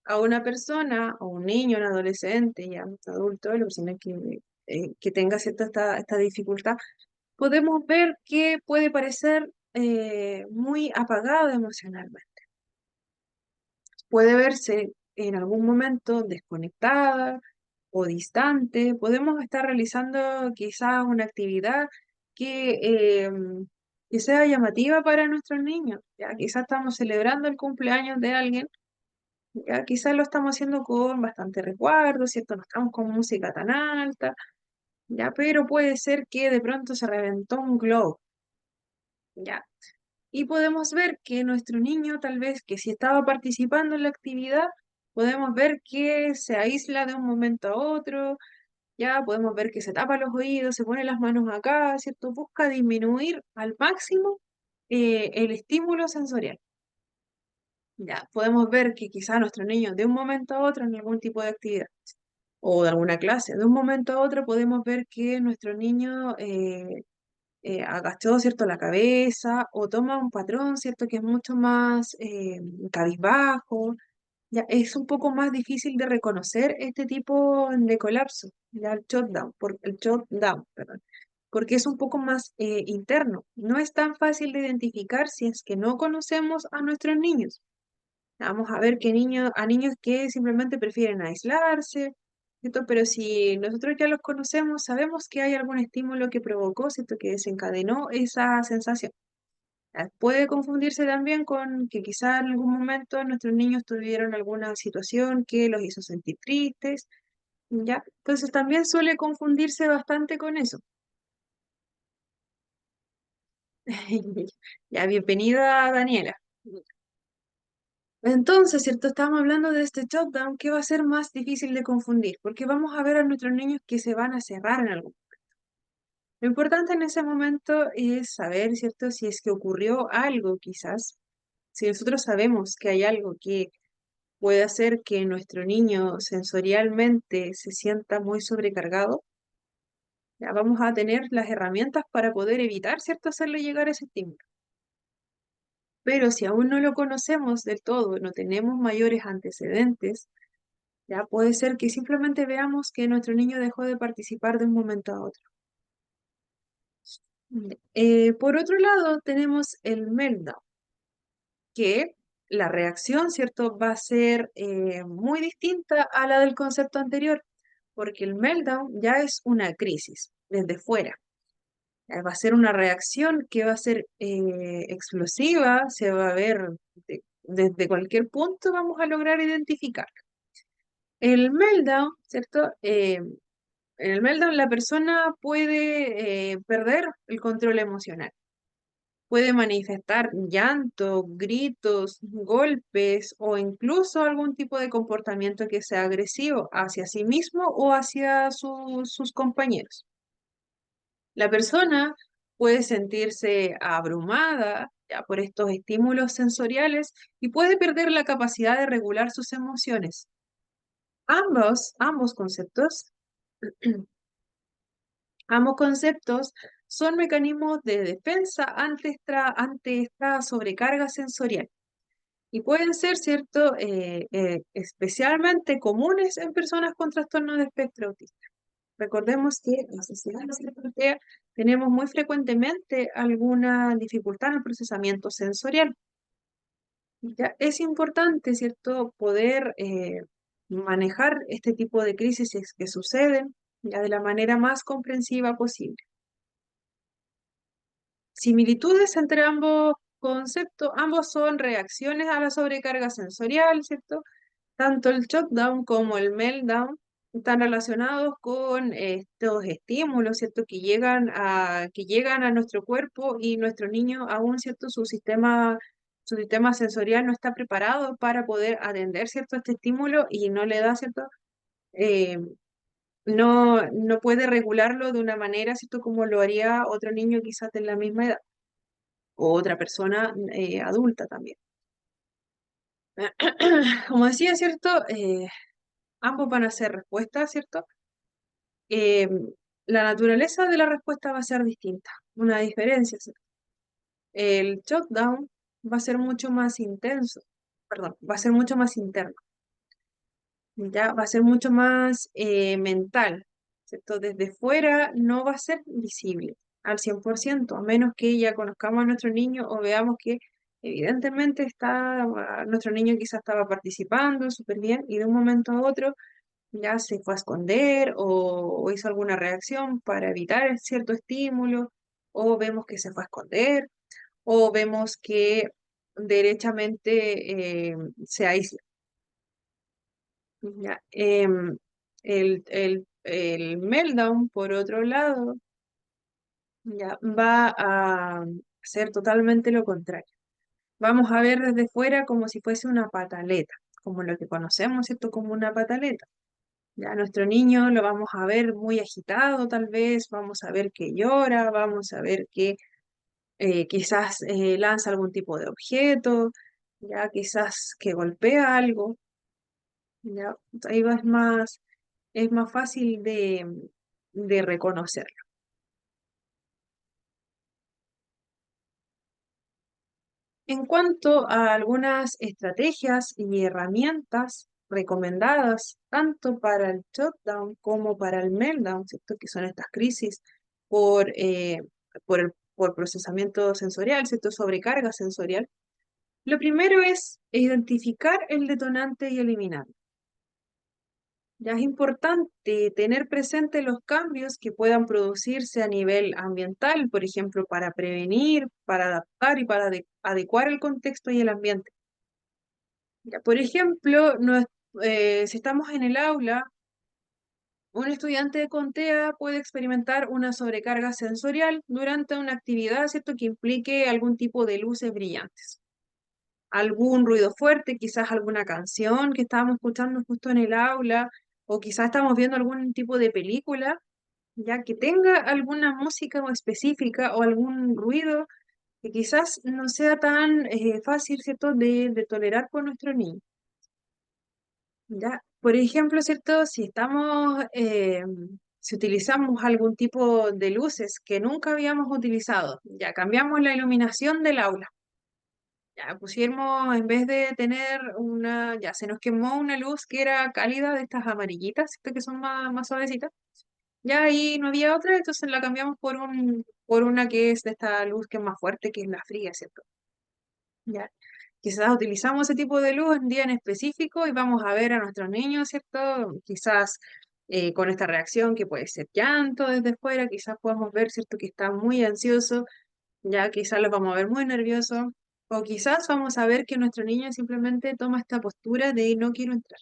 a una persona, o un niño, un adolescente, ya un adulto, la persona que tenga esta dificultad, podemos ver que puede parecer muy apagado emocionalmente. Puede verse en algún momento desconectada o distante. Podemos estar realizando quizás una actividad que, que sea llamativa para nuestros niños. Ya quizás estamos celebrando el cumpleaños de alguien, ya quizás lo estamos haciendo con bastante resguardo, ¿cierto? No estamos con música tan alta, ya, pero puede ser que de pronto se reventó un globo. ¿ya? Y podemos ver que nuestro niño, tal vez que si estaba participando en la actividad, podemos ver que se aísla de un momento a otro, ya podemos ver que se tapa los oídos, se pone las manos acá, ¿cierto? Busca disminuir al máximo el estímulo sensorial. Ya, podemos ver que quizá nuestro niño de un momento a otro en algún tipo de actividad o de alguna clase, de un momento a otro podemos ver que nuestro niño agachó, ¿cierto?, la cabeza o toma un patrón, ¿cierto?, que es mucho más cabizbajo. Ya, es un poco más difícil de reconocer este tipo de colapso, ya el shutdown, perdón, porque es un poco más interno. No es tan fácil de identificar si es que no conocemos a nuestros niños. Vamos a ver que a niños que simplemente prefieren aislarse, ¿cierto? Pero si nosotros ya los conocemos, sabemos que hay algún estímulo que provocó, ¿cierto? Que desencadenó esa sensación. Puede confundirse también con que quizá en algún momento nuestros niños tuvieron alguna situación que los hizo sentir tristes, ¿ya? Entonces también suele confundirse bastante con eso. Ya, bienvenida, Daniela. Entonces, ¿cierto? Estamos hablando de este shutdown que va a ser más difícil de confundir, porque vamos a ver a nuestros niños que se van a cerrar en algún. Lo importante en ese momento es saber, ¿cierto? Si es que ocurrió algo, quizás. Si nosotros sabemos que hay algo que puede hacer que nuestro niño sensorialmente se sienta muy sobrecargado, ya vamos a tener las herramientas para poder evitar, ¿cierto? Hacerle llegar ese estímulo. Pero si aún no lo conocemos del todo, no tenemos mayores antecedentes, ya puede ser que simplemente veamos que nuestro niño dejó de participar de un momento a otro. Por otro lado, tenemos el meltdown, que la reacción, ¿cierto?, va a ser muy distinta a la del concepto anterior, porque el meltdown ya es una crisis desde fuera. Va a ser una reacción que va a ser explosiva, se va a ver desde cualquier punto, vamos a lograr identificar. El meltdown, ¿cierto? En el meltdown la persona puede perder el control emocional. Puede manifestar llanto, gritos, golpes o incluso algún tipo de comportamiento que sea agresivo hacia sí mismo o hacia sus compañeros. La persona puede sentirse abrumada ya, por estos estímulos sensoriales y puede perder la capacidad de regular sus emociones. Ambos conceptos Ambos conceptos son mecanismos de defensa ante esta sobrecarga sensorial y pueden ser, ¿cierto?, especialmente comunes en personas con trastorno de espectro autista. Recordemos que en la sociedad europea tenemos muy frecuentemente alguna dificultad en el procesamiento sensorial. Ya es importante, ¿cierto?, poder manejar este tipo de crisis que suceden ya de la manera más comprensiva posible. Similitudes entre ambos conceptos, ambos son reacciones a la sobrecarga sensorial, ¿cierto? Tanto el shutdown como el meltdown están relacionados con estos estímulos, ¿cierto? Que llegan a nuestro cuerpo y nuestro niño aún, ¿cierto? Su sistema sensorial no está preparado para poder atender, ¿cierto? Este estímulo y no le da, ¿cierto? Eh, no puede regularlo de una manera, ¿cierto? Como lo haría otro niño quizás de la misma edad o otra persona adulta también. Como decía, ¿cierto? Ambos van a ser respuestas, ¿cierto? Eh, la naturaleza de la respuesta va a ser distinta, una diferencia, ¿cierto? El shutdown va a ser mucho más intenso, perdón, va a ser mucho más interno, ya va a ser mucho más mental, ¿cierto? Desde fuera no va a ser visible al 100%, a menos que ya conozcamos a nuestro niño o veamos que evidentemente nuestro niño quizás estaba participando súper bien y de un momento a otro ya se fue a esconder o hizo alguna reacción para evitar cierto estímulo, o vemos que se fue a esconder, o vemos que derechamente se aísla. Ya, el meltdown, por otro lado, ya, hacer totalmente lo contrario. Vamos a ver desde fuera como si fuese una pataleta, como lo que conocemos, ¿cierto? Como una pataleta. Ya nuestro niño lo vamos a ver muy agitado, tal vez, vamos a ver que llora, vamos a ver que quizás lanza algún tipo de objeto, ya quizás que golpea algo, ya ahí es más fácil de reconocerlo. En cuanto a algunas estrategias y herramientas recomendadas tanto para el shutdown como para el meltdown, ¿cierto? Que son estas crisis por, por procesamiento sensorial, ¿cierto? Sobrecarga sensorial. Lo primero es identificar el detonante y eliminarlo. Ya es importante tener presente los cambios que puedan producirse a nivel ambiental, por ejemplo, para prevenir, para adaptar y para adecuar el contexto y el ambiente. Ya, por ejemplo, si estamos en el aula, un estudiante con TEA puede experimentar una sobrecarga sensorial durante una actividad, ¿cierto?, que implique algún tipo de luces brillantes, algún ruido fuerte, quizás alguna canción que estábamos escuchando justo en el aula, o quizás estamos viendo algún tipo de película, ya que tenga alguna música específica o algún ruido que quizás no sea tan fácil, ¿cierto?, de tolerar por nuestro niño. Ya, por ejemplo, ¿cierto? Si utilizamos algún tipo de luces que nunca habíamos utilizado, ya cambiamos la iluminación del aula. Ya pusimos, en vez de tener ya se nos quemó una luz que era cálida, de estas amarillitas, ¿cierto? Que son más suavecitas. Ya ahí no había otra, entonces la cambiamos por una que es de esta luz que es más fuerte, que es la fría, ¿cierto? Ya. Quizás utilizamos ese tipo de luz un día en específico y vamos a ver a nuestros niños, ¿cierto? Quizás con esta reacción que puede ser llanto desde fuera, quizás podamos ver, ¿cierto? Que está muy ansioso, ya quizás los vamos a ver muy nerviosos, o quizás vamos a ver que nuestro niño simplemente toma esta postura de no quiero entrar.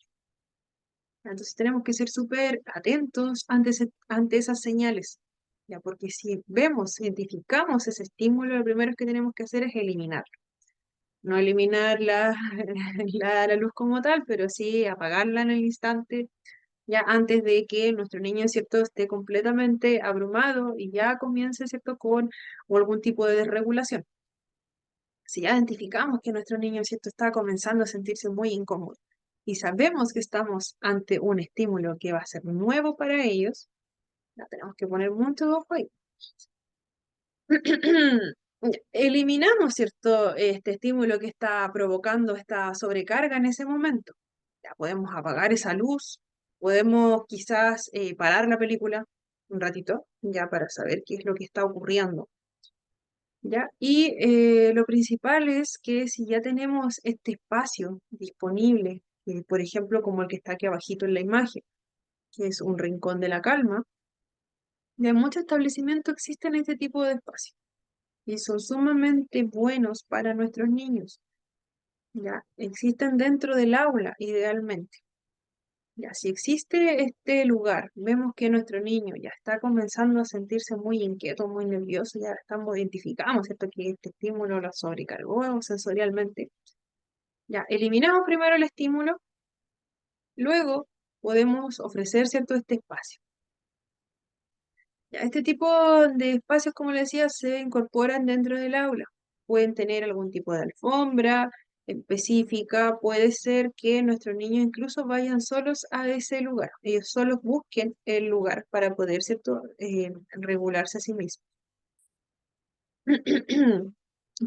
Entonces tenemos que ser súper atentos ante esas señales, ya, porque si vemos, identificamos ese estímulo, lo primero que tenemos que hacer es eliminar. No eliminar la luz como tal, pero sí apagarla en el instante, ya antes de que nuestro niño, ¿cierto?, esté completamente abrumado y ya comience, ¿cierto?, con o algún tipo de desregulación. Si ya identificamos que nuestro niño, ¿cierto?, está comenzando a sentirse muy incómodo y sabemos que estamos ante un estímulo que va a ser nuevo para ellos, ya tenemos que poner mucho ojo ahí. Eliminamos, ¿cierto?, este estímulo que está provocando esta sobrecarga en ese momento. Ya podemos apagar esa luz, podemos quizás parar la película un ratito, ya para saber qué es lo que está ocurriendo. ¿Ya? Y lo principal es que si ya tenemos este espacio disponible, por ejemplo, como el que está aquí abajito en la imagen, que es un rincón de la calma, en muchos establecimientos existen este tipo de espacios y son sumamente buenos para nuestros niños. Ya existen dentro del aula, idealmente. Ya, si existe este lugar, vemos que nuestro niño ya está comenzando a sentirse muy inquieto, muy nervioso, ya estamos, identificamos, ¿cierto?, que este estímulo lo sobrecargó sensorialmente. Ya, eliminamos primero el estímulo, luego podemos ofrecer, ¿cierto?, este espacio. Ya, este tipo de espacios, como le decía, se incorporan dentro del aula. Pueden tener algún tipo de alfombra específica, puede ser que nuestros niños incluso vayan solos a ese lugar. Ellos solos busquen el lugar para poder, ¿cierto?, regularse a sí mismos.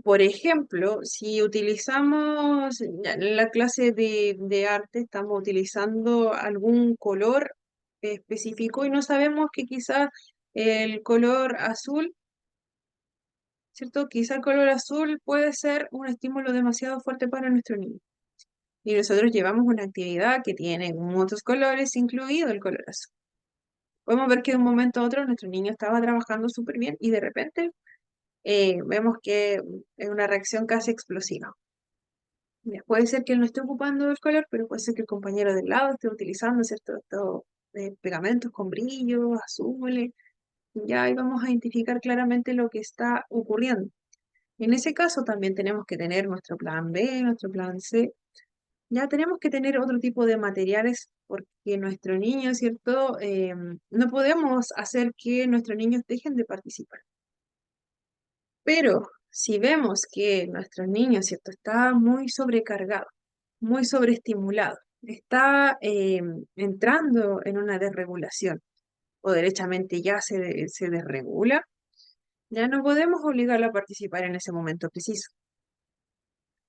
Por ejemplo, si utilizamos ya en la clase de arte, estamos utilizando algún color específico y no sabemos que quizás el color azul, ¿cierto? Quizá el color azul puede ser un estímulo demasiado fuerte para nuestro niño. Y nosotros llevamos una actividad que tiene muchos colores, incluido el color azul. Podemos ver que de un momento a otro nuestro niño estaba trabajando súper bien y de repente vemos que es una reacción casi explosiva. Ya, puede ser que él no esté ocupando el color, pero puede ser que el compañero del lado esté utilizando, ¿cierto?, estos pegamentos con brillo, azules. Ya ahí vamos a identificar claramente lo que está ocurriendo. En ese caso también tenemos que tener nuestro plan B, nuestro plan C. Ya tenemos que tener otro tipo de materiales porque nuestro niño, ¿cierto? No podemos hacer que nuestros niños dejen de participar. Pero si vemos que nuestro niño, ¿cierto? Está muy sobrecargado, muy sobreestimulado, está entrando en una desregulación o derechamente ya se desregula, ya no podemos obligarlo a participar en ese momento preciso.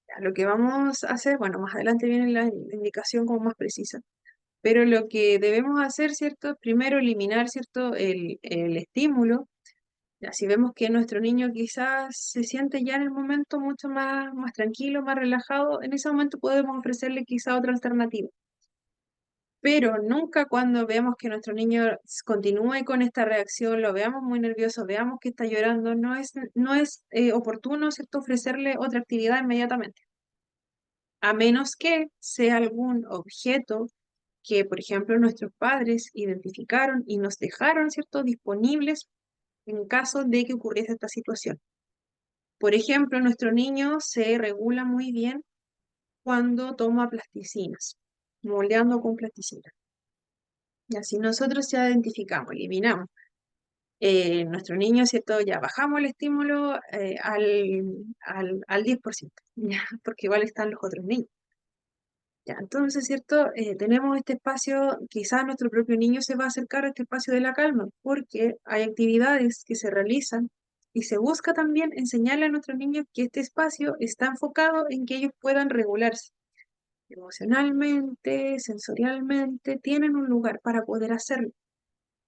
Ya, lo que vamos a hacer, bueno, más adelante viene la indicación como más precisa, pero lo que debemos hacer, ¿cierto? Primero eliminar, ¿cierto? El estímulo. Ya, si vemos que nuestro niño quizás se siente ya en el momento mucho más tranquilo, más relajado, en ese momento podemos ofrecerle quizá otra alternativa. Pero nunca cuando veamos que nuestro niño continúe con esta reacción, lo veamos muy nervioso, veamos que está llorando, no es oportuno, ¿cierto? Ofrecerle otra actividad inmediatamente, a menos que sea algún objeto que, por ejemplo, nuestros padres identificaron y nos dejaron, ¿cierto?, disponibles en caso de que ocurriese esta situación. Por ejemplo, nuestro niño se regula muy bien cuando toma plasticinas, moldeando con plasticina. Y así nosotros ya identificamos, eliminamos. Nuestro niño, ¿cierto? Ya bajamos el estímulo al 10%, ¿ya? Porque igual están los otros niños. Ya, entonces, ¿cierto? Tenemos este espacio, quizás nuestro propio niño se va a acercar a este espacio de la calma, porque hay actividades que se realizan y se busca también enseñarle a nuestros niños que este espacio está enfocado en que ellos puedan regularse emocionalmente, sensorialmente, tienen un lugar para poder hacerlo.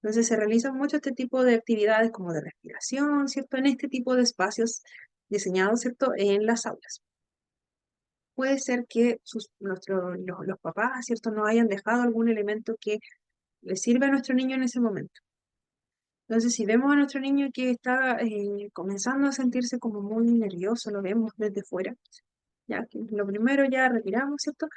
Entonces se realizan mucho este tipo de actividades como de respiración, ¿cierto? En este tipo de espacios diseñados, ¿cierto? En las aulas. Puede ser que los papás, ¿cierto?, no hayan dejado algún elemento que le sirva a nuestro niño en ese momento. Entonces, si vemos a nuestro niño que está comenzando a sentirse como muy nervioso, lo vemos desde fuera, ya que lo primero ya retiramos, ¿cierto?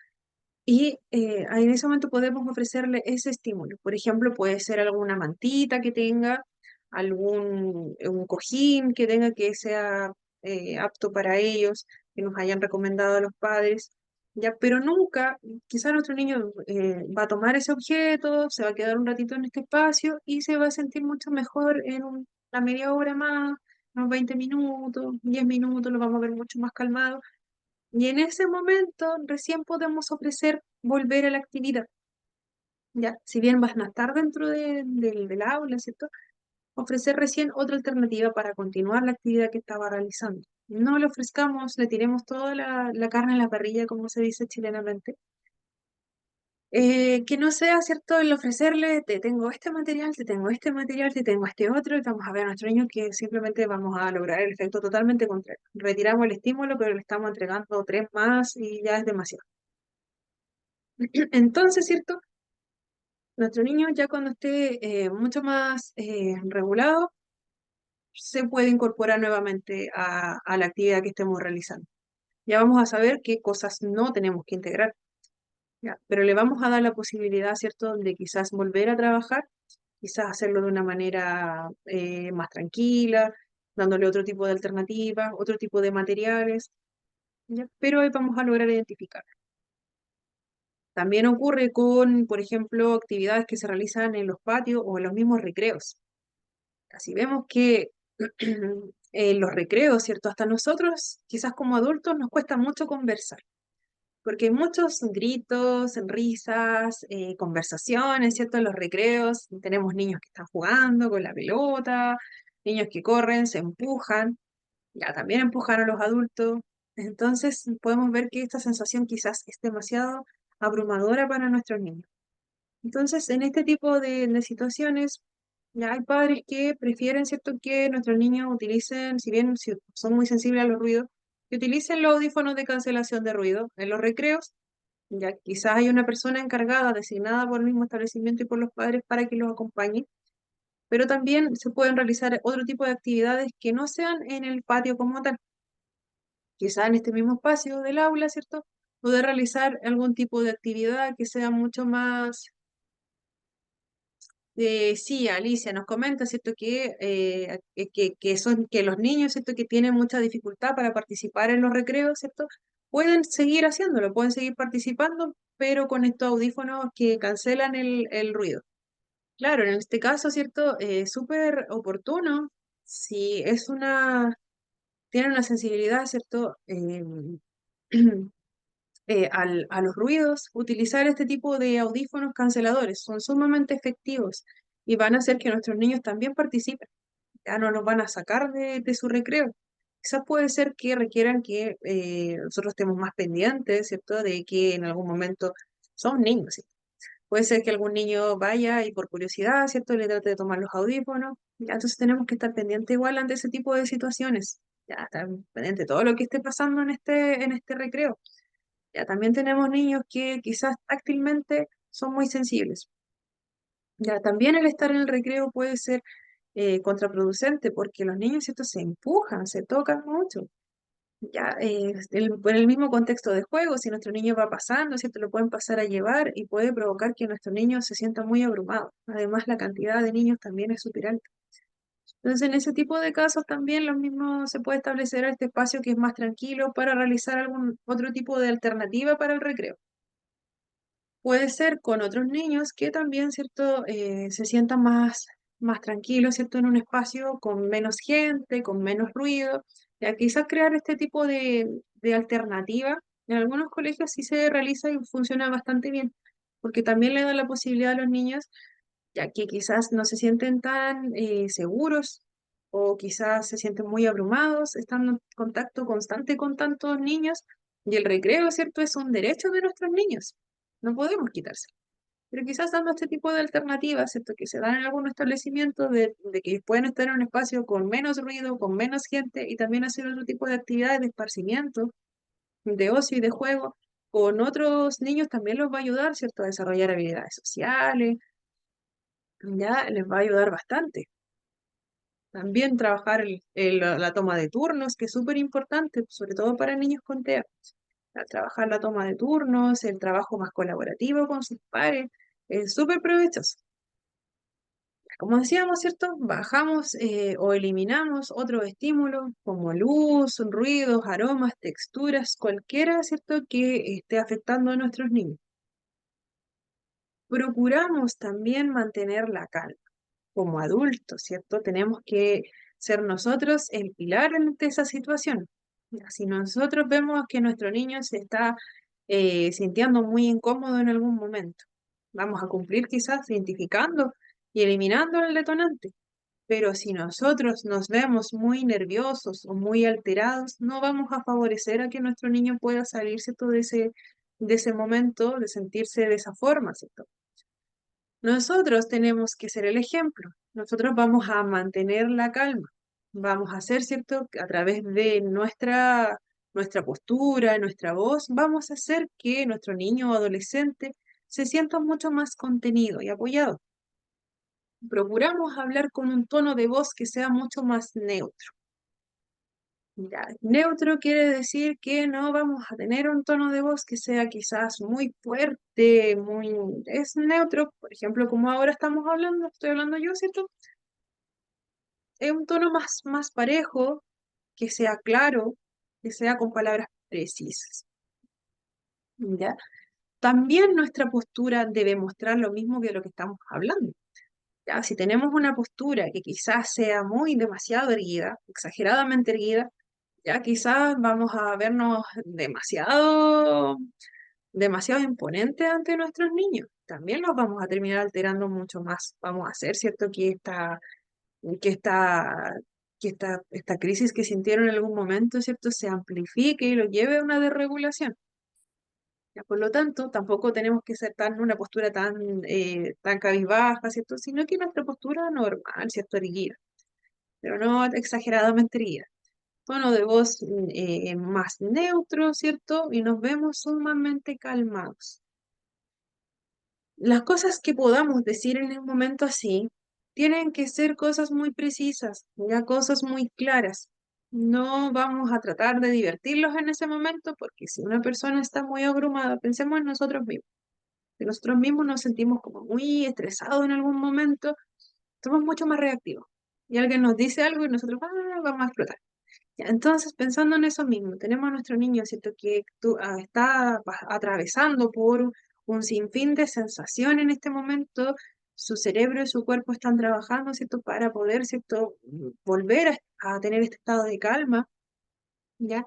Y ahí en ese momento podemos ofrecerle ese estímulo. Por ejemplo, puede ser alguna mantita que tenga, algún un cojín que tenga que sea apto para ellos, que nos hayan recomendado los padres, ya, pero nunca, quizá nuestro niño va a tomar ese objeto, se va a quedar un ratito en este espacio y se va a sentir mucho mejor en una media hora más, unos 20 minutos, 10 minutos, lo vamos a ver mucho más calmado y en ese momento recién podemos ofrecer volver a la actividad, ¿ya? Si bien van a estar dentro del aula, ¿cierto? Ofrecer recién otra alternativa para continuar la actividad que estaba realizando. No le ofrezcamos, le tiremos toda la carne en la parrilla, como se dice chilenamente. Que no sea, ¿cierto?, el ofrecerle, te tengo este material, te tengo este material, te tengo este otro, y vamos a ver a nuestro niño que simplemente vamos a lograr el efecto totalmente contrario. Retiramos el estímulo, pero le estamos entregando tres más y ya es demasiado. Entonces, ¿cierto? Nuestro niño ya cuando esté mucho más regulado, se puede incorporar nuevamente a la actividad que estemos realizando. Ya vamos a saber qué cosas no tenemos que integrar, ¿ya? Pero le vamos a dar la posibilidad, ¿cierto?, de quizás volver a trabajar, quizás hacerlo de una manera más tranquila, dándole otro tipo de alternativas, otro tipo de materiales, ¿ya? Pero ahí vamos a lograr identificar. También ocurre con, por ejemplo, actividades que se realizan en los patios o en los mismos recreos. Así vemos que en los recreos, ¿cierto? Hasta nosotros, quizás como adultos, nos cuesta mucho conversar, porque hay muchos gritos, risas, conversaciones, ¿cierto? En los recreos tenemos niños que están jugando con la pelota, niños que corren, se empujan, ya también empujan a los adultos. Entonces podemos ver que esta sensación quizás es demasiado abrumadora para nuestros niños. Entonces, en este tipo de situaciones, ya hay padres que prefieren, ¿cierto?, que nuestros niños utilicen, si son muy sensibles a los ruidos, que utilicen los audífonos de cancelación de ruido en los recreos. Ya quizás hay una persona encargada, designada por el mismo establecimiento y por los padres para que los acompañe, pero también se pueden realizar otro tipo de actividades que no sean en el patio como tal. Quizás en este mismo espacio del aula, ¿cierto? Poder realizar algún tipo de actividad que sea mucho más Sí, Alicia nos comenta, ¿cierto? Que los niños, ¿cierto? Que tienen mucha dificultad para participar en los recreos, ¿cierto? Pueden seguir haciéndolo, pueden seguir participando, pero con estos audífonos que cancelan el ruido. Claro, en este caso, ¿cierto? Súper oportuno, si es tiene una sensibilidad, ¿cierto? A los ruidos, utilizar este tipo de audífonos canceladores son sumamente efectivos y van a hacer que nuestros niños también participen, ya no los van a sacar de su recreo. Quizás puede ser que requieran que nosotros estemos más pendientes, ¿cierto? De que en algún momento son niños, ¿sí? Puede ser que algún niño vaya y por curiosidad, ¿cierto? Le trate de tomar los audífonos. Ya, entonces tenemos que estar pendientes igual ante ese tipo de situaciones. Ya, estar pendiente de todo lo que esté pasando en este recreo. Ya, también tenemos niños que quizás táctilmente son muy sensibles. Ya, también el estar en el recreo puede ser contraproducente porque los niños, ¿cierto? Se empujan, se tocan mucho. Ya, en el mismo contexto de juego, si nuestro niño va pasando, ¿cierto? Lo pueden pasar a llevar y puede provocar que nuestro niño se sienta muy abrumado. Además, la cantidad de niños también es súper alta. Entonces, en ese tipo de casos también lo mismo se puede establecer este espacio que es más tranquilo para realizar algún otro tipo de alternativa para el recreo. Puede ser con otros niños que también, ¿cierto? Se sientan más tranquilos, ¿cierto? En un espacio con menos gente, con menos ruido. Ya quizás crear este tipo de alternativa en algunos colegios sí se realiza y funciona bastante bien, porque también le da la posibilidad a los niños, ya que quizás no se sienten tan seguros o quizás se sienten muy abrumados, están en contacto constante con tantos niños y el recreo, ¿cierto? Es un derecho de nuestros niños, no podemos quitarse. Pero quizás dando este tipo de alternativas, ¿cierto? Que se dan en algunos establecimientos de que pueden estar en un espacio con menos ruido, con menos gente y también hacer otro tipo de actividades de esparcimiento, de ocio y de juego, con otros niños también los va a ayudar, ¿cierto? A desarrollar habilidades sociales, ya les va a ayudar bastante. También trabajar la toma de turnos, que es súper importante, sobre todo para niños con TEA. Trabajar la toma de turnos, el trabajo más colaborativo con sus pares, es súper provechoso. Como decíamos, ¿cierto? Bajamos o eliminamos otros estímulos como luz, ruidos, aromas, texturas, cualquiera, ¿cierto? Que esté afectando a nuestros niños. Procuramos también mantener la calma como adultos, ¿cierto? Tenemos que ser nosotros el pilar ante esa situación. Ya, si nosotros vemos que nuestro niño se está sintiendo muy incómodo en algún momento, vamos a cumplir quizás identificando y eliminando el detonante. Pero si nosotros nos vemos muy nerviosos o muy alterados, no vamos a favorecer a que nuestro niño pueda salirse todo de ese momento, de sentirse de esa forma, ¿cierto? Nosotros tenemos que ser el ejemplo. Nosotros vamos a mantener la calma. Vamos a hacer, ¿cierto? A través de nuestra postura, nuestra voz, vamos a hacer que nuestro niño o adolescente se sienta mucho más contenido y apoyado. Procuramos hablar con un tono de voz que sea mucho más neutro. Ya, neutro quiere decir que no vamos a tener un tono de voz que sea quizás muy fuerte, Es neutro, por ejemplo, como ahora estamos hablando, estoy hablando yo, ¿cierto? Es un tono más parejo, que sea claro, que sea con palabras precisas, ¿ya? También nuestra postura debe mostrar lo mismo que lo que estamos hablando. Ya, si tenemos una postura que quizás sea muy demasiado erguida, exageradamente erguida, ya quizás vamos a vernos demasiado imponentes ante nuestros niños. También los vamos a terminar alterando mucho más. Vamos a hacer, ¿cierto?, que esta, esta crisis que sintieron en algún momento, ¿cierto?, se amplifique y lo lleve a una desregulación. Ya, por lo tanto, tampoco tenemos que ser una postura tan cabizbaja, ¿cierto? Sino que nuestra postura normal, ¿cierto? Erguida, pero no exageradamente erguida. Tono de voz más neutro, ¿cierto? Y nos vemos sumamente calmados. Las cosas que podamos decir en un momento así tienen que ser cosas muy precisas, ya cosas muy claras. No vamos a tratar de divertirlos en ese momento porque si una persona está muy abrumada, pensemos en nosotros mismos. Si nosotros mismos nos sentimos como muy estresados en algún momento, somos mucho más reactivos. Y alguien nos dice algo y nosotros vamos a explotar. Ya, entonces, pensando en eso mismo, tenemos a nuestro niño, ¿cierto? Que está atravesando por un sinfín de sensación en este momento. Su cerebro y su cuerpo están trabajando, ¿cierto? Para poder, ¿cierto? Volver a tener este estado de calma, ¿ya?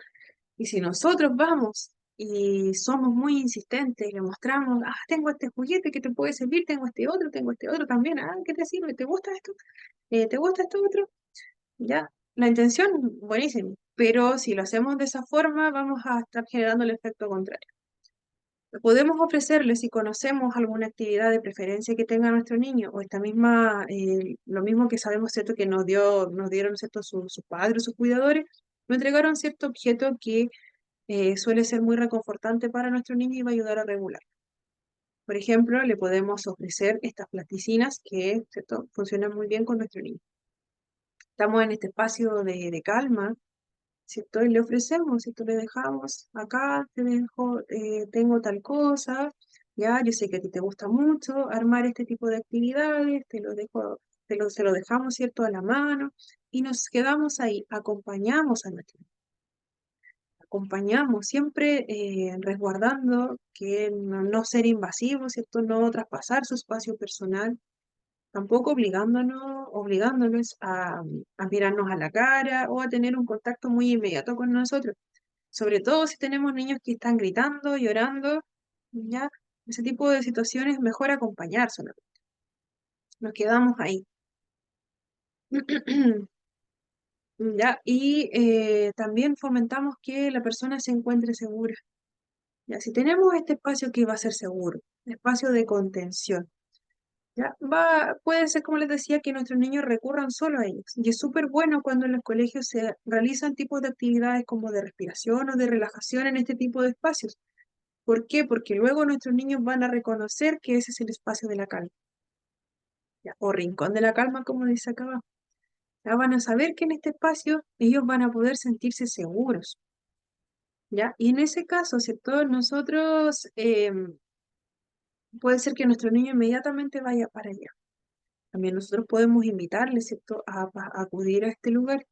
Y si nosotros vamos y somos muy insistentes y le mostramos, tengo este juguete que te puede servir, tengo este otro también, ¿qué te sirve? ¿Te gusta esto? ¿Te gusta esto otro? Ya, la intención, buenísimo, pero si lo hacemos de esa forma, vamos a estar generando el efecto contrario. Podemos ofrecerle, si conocemos alguna actividad de preferencia que tenga nuestro niño, o esta misma, lo mismo que sabemos, ¿cierto?, que nos dieron, ¿cierto?, sus padres, sus cuidadores, nos entregaron cierto objeto que suele ser muy reconfortante para nuestro niño y va a ayudar a regular. Por ejemplo, le podemos ofrecer estas plasticinas que, ¿cierto?, funcionan muy bien con nuestro niño. Estamos en este espacio de calma, ¿cierto? Y le ofrecemos, ¿cierto? Le dejamos, acá te dejo, tengo tal cosa, ya, yo sé que a ti te gusta mucho armar este tipo de actividades, te lo dejo, se lo dejamos, ¿cierto? A la mano y nos quedamos ahí, acompañamos a nuestro niño. Acompañamos, siempre resguardando que no ser invasivos, ¿cierto? No traspasar su espacio personal, tampoco obligándonos a mirarnos a la cara o a tener un contacto muy inmediato con nosotros. Sobre todo si tenemos niños que están gritando, llorando, ya, ese tipo de situaciones mejor acompañar solamente. Nos quedamos ahí. Ya, y también fomentamos que la persona se encuentre segura. Ya, si tenemos este espacio que va a ser seguro, espacio de contención, ya, puede ser, como les decía, que nuestros niños recurran solo a ellos. Y es súper bueno cuando en los colegios se realizan tipos de actividades como de respiración o de relajación en este tipo de espacios. ¿Por qué? Porque luego nuestros niños van a reconocer que ese es el espacio de la calma, ya, o rincón de la calma, como dice acá abajo. Ya van a saber que en este espacio ellos van a poder sentirse seguros, ¿ya? Y en ese caso, ¿cierto? Nosotros, puede ser que nuestro niño inmediatamente vaya para allá. También nosotros podemos invitarles, ¿cierto?, a acudir a este lugar.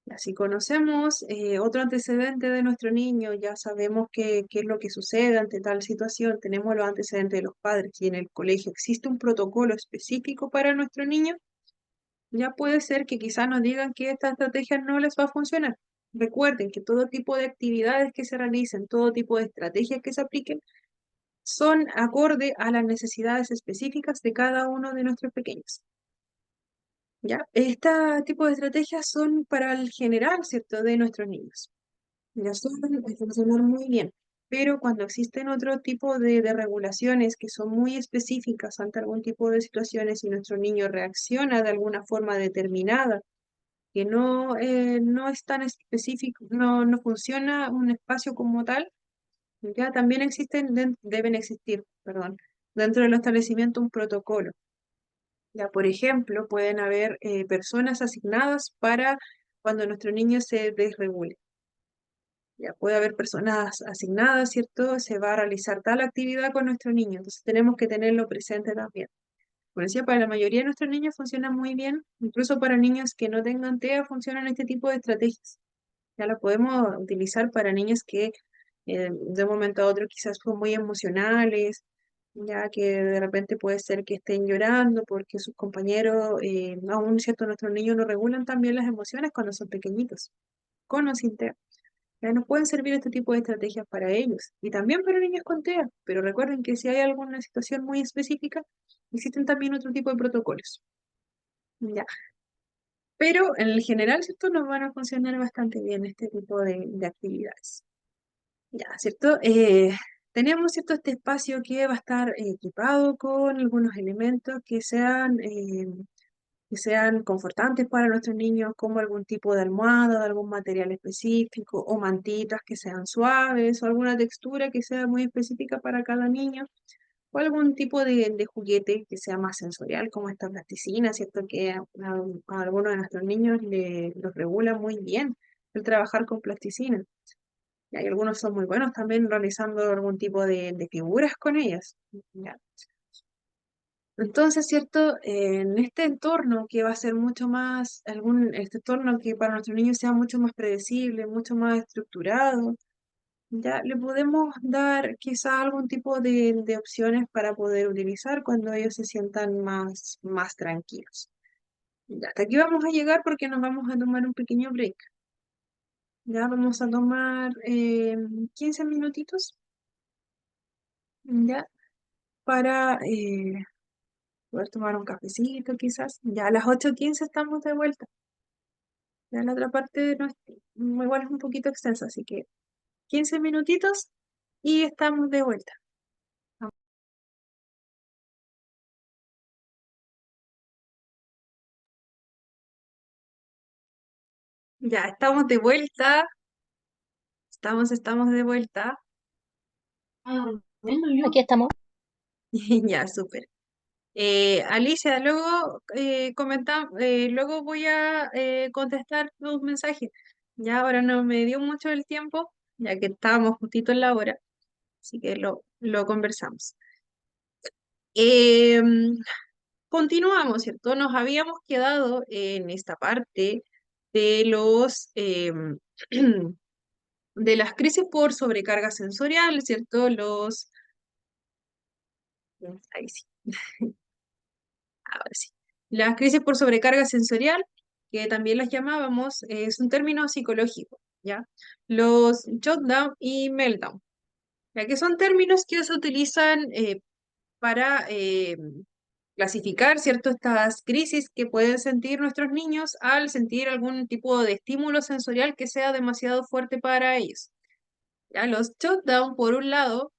Ya, si conocemos otro antecedente de nuestro niño, ya sabemos qué es lo que sucede ante tal situación, tenemos los antecedentes de los padres y en el colegio existe un protocolo específico para nuestro niño, ya puede ser que quizás nos digan que esta estrategia no les va a funcionar. Recuerden que todo tipo de actividades que se realicen, todo tipo de estrategias que se apliquen, son acorde a las necesidades específicas de cada uno de nuestros pequeños. ¿Ya? Este tipo de estrategias son para el general, ¿cierto?, de nuestros niños. Ya suelen funcionar muy bien, pero cuando existen otro tipo de regulaciones que son muy específicas ante algún tipo de situaciones y nuestro niño reacciona de alguna forma determinada, que no es tan específico, no funciona un espacio como tal, ya también deben existir, perdón, dentro del establecimiento un protocolo. Ya, por ejemplo, pueden haber personas asignadas para cuando nuestro niño se desregule. Ya puede haber personas asignadas, ¿cierto? Se va a realizar tal actividad con nuestro niño, entonces tenemos que tenerlo presente también. Como decía, para la mayoría de nuestros niños funciona muy bien, incluso para niños que no tengan TEA funcionan este tipo de estrategias. Ya lo podemos utilizar para niños que de un momento a otro quizás son muy emocionales, ya que de repente puede ser que estén llorando porque sus compañeros, aún cierto, nuestros niños no regulan también las emociones cuando son pequeñitos, con o sin TEA. Ya nos pueden servir este tipo de estrategias para ellos y también para niños con TEA, pero recuerden que si hay alguna situación muy específica, existen también otro tipo de protocolos. Ya. Pero en el general, ¿cierto? Nos van a funcionar bastante bien este tipo de actividades. Ya, ¿cierto? Tenemos, ¿cierto?, este espacio que va a estar equipado con algunos elementos que sean confortantes para nuestros niños, como algún tipo de almohada, de algún material específico, o mantitas que sean suaves, o alguna textura que sea muy específica para cada niño, o algún tipo de juguete que sea más sensorial, como esta plasticina, ¿cierto? Que a algunos de nuestros niños los regula muy bien el trabajar con plasticina. Y hay algunos son muy buenos también realizando algún tipo de figuras con ellas. ¿Ya? Entonces, ¿cierto? En este entorno que va a ser mucho más, este entorno que para nuestros niños sea mucho más predecible, mucho más estructurado, ya le podemos dar quizás algún tipo de opciones para poder utilizar cuando ellos se sientan más tranquilos. Ya, hasta aquí vamos a llegar porque nos vamos a tomar un pequeño break. Ya vamos a tomar 15 minutitos, ya, para poder tomar un cafecito quizás. Ya a las 8:15 estamos de vuelta. Ya la otra parte no es, igual es un poquito extensa, así que 15 minutitos y estamos de vuelta. Ya estamos de vuelta, estamos de vuelta. Aquí estamos. Ya, súper. Alicia, luego luego voy a contestar tus mensajes. Ya ahora no me dio mucho el tiempo, ya que estábamos justito en la hora, así que lo conversamos. Em, Continuamos, ¿cierto? Nos habíamos quedado en esta parte de de las crisis por sobrecarga sensorial, ¿cierto? Ahí sí, ahora sí. Las crisis por sobrecarga sensorial, que también las llamábamos, es un término psicológico, ¿ya? Los shutdown y meltdown, ya que son términos que se utilizan para clasificar, ¿cierto? Estas crisis que pueden sentir nuestros niños al sentir algún tipo de estímulo sensorial que sea demasiado fuerte para ellos. Ya los shutdown, por un lado,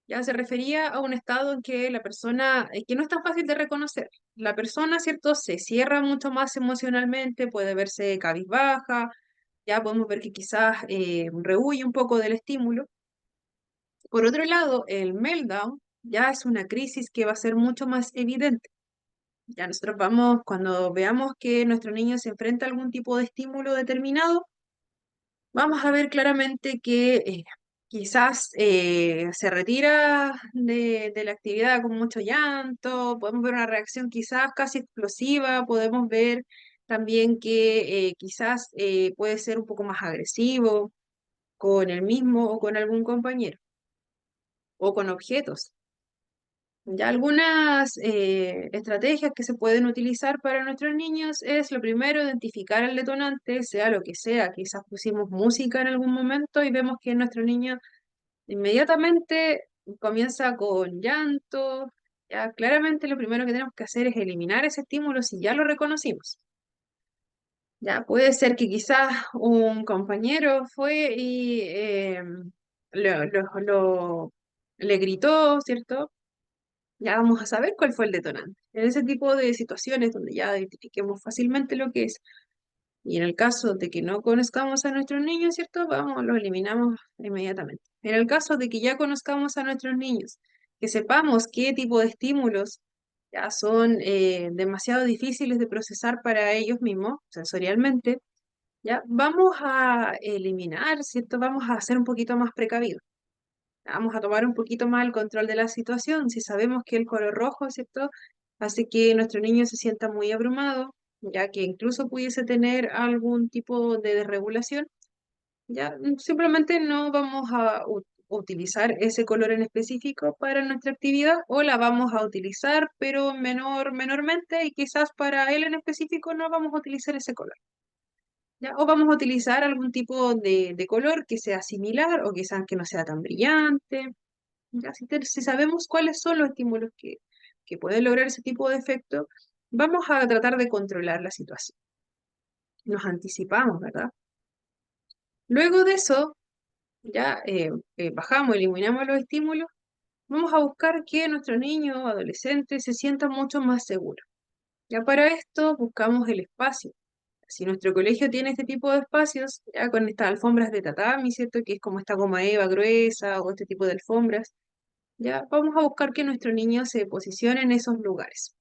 ya se refería a un estado en que la persona, que no es tan fácil de reconocer. La persona, ¿cierto? Se cierra mucho más emocionalmente, puede verse cabizbaja, ya podemos ver que quizás rehuye un poco del estímulo. Por otro lado, el meltdown ya es una crisis que va a ser mucho más evidente. Ya nosotros vamos, cuando veamos que nuestro niño se enfrenta a algún tipo de estímulo determinado, vamos a ver claramente que quizás se retira de la actividad con mucho llanto, podemos ver una reacción quizás casi explosiva, podemos ver también que quizás puede ser un poco más agresivo con el mismo o con algún compañero o con objetos. Ya algunas estrategias que se pueden utilizar para nuestros niños es lo primero, identificar el detonante, sea lo que sea. Quizás pusimos música en algún momento y vemos que nuestro niño inmediatamente comienza con llanto. Ya claramente lo primero que tenemos que hacer es eliminar ese estímulo si ya lo reconocimos. Ya puede ser que quizás un compañero fue y lo- lo- lo- le gritó, ¿cierto? Ya vamos a saber cuál fue el detonante. En ese tipo de situaciones donde ya identifiquemos fácilmente lo que es, y en el caso de que no conozcamos a nuestros niños, ¿cierto? Vamos, los eliminamos inmediatamente. En el caso de que ya conozcamos a nuestros niños, que sepamos qué tipo de estímulos ya son demasiado difíciles de procesar para ellos mismos, sensorialmente, ya vamos a eliminar, ¿cierto? Vamos a ser un poquito más precavidos. Vamos a tomar un poquito más el control de la situación. Si sabemos que el color rojo, ¿cierto? Hace que nuestro niño se sienta muy abrumado, ya que incluso pudiese tener algún tipo de desregulación, ya simplemente no vamos a utilizar ese color en específico para nuestra actividad o la vamos a utilizar, pero menormente y quizás para él en específico no vamos a utilizar ese color. ¿Ya? O vamos a utilizar algún tipo de color que sea similar o quizás que no sea tan brillante. Ya, si sabemos cuáles son los estímulos que pueden lograr ese tipo de efecto, vamos a tratar de controlar la situación. Nos anticipamos, ¿verdad? Luego de eso, ya bajamos, eliminamos los estímulos, vamos a buscar que nuestro niño o adolescente se sienta mucho más seguro. Ya para esto buscamos el espacio. Si nuestro colegio tiene este tipo de espacios, ya con estas alfombras de tatami, ¿cierto? Que es como esta goma eva gruesa o este tipo de alfombras, ya vamos a buscar que nuestro niño se posicione en esos lugares.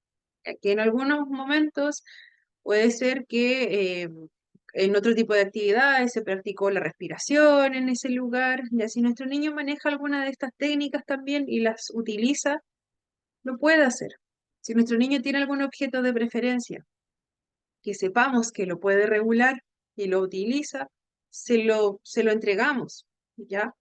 Ya que en algunos momentos puede ser que en otro tipo de actividades se practicó la respiración en ese lugar. Ya si nuestro niño maneja alguna de estas técnicas también y las utiliza, lo puede hacer. Si nuestro niño tiene algún objeto de preferencia que sepamos que lo puede regular y lo utiliza, se lo entregamos, ¿ya?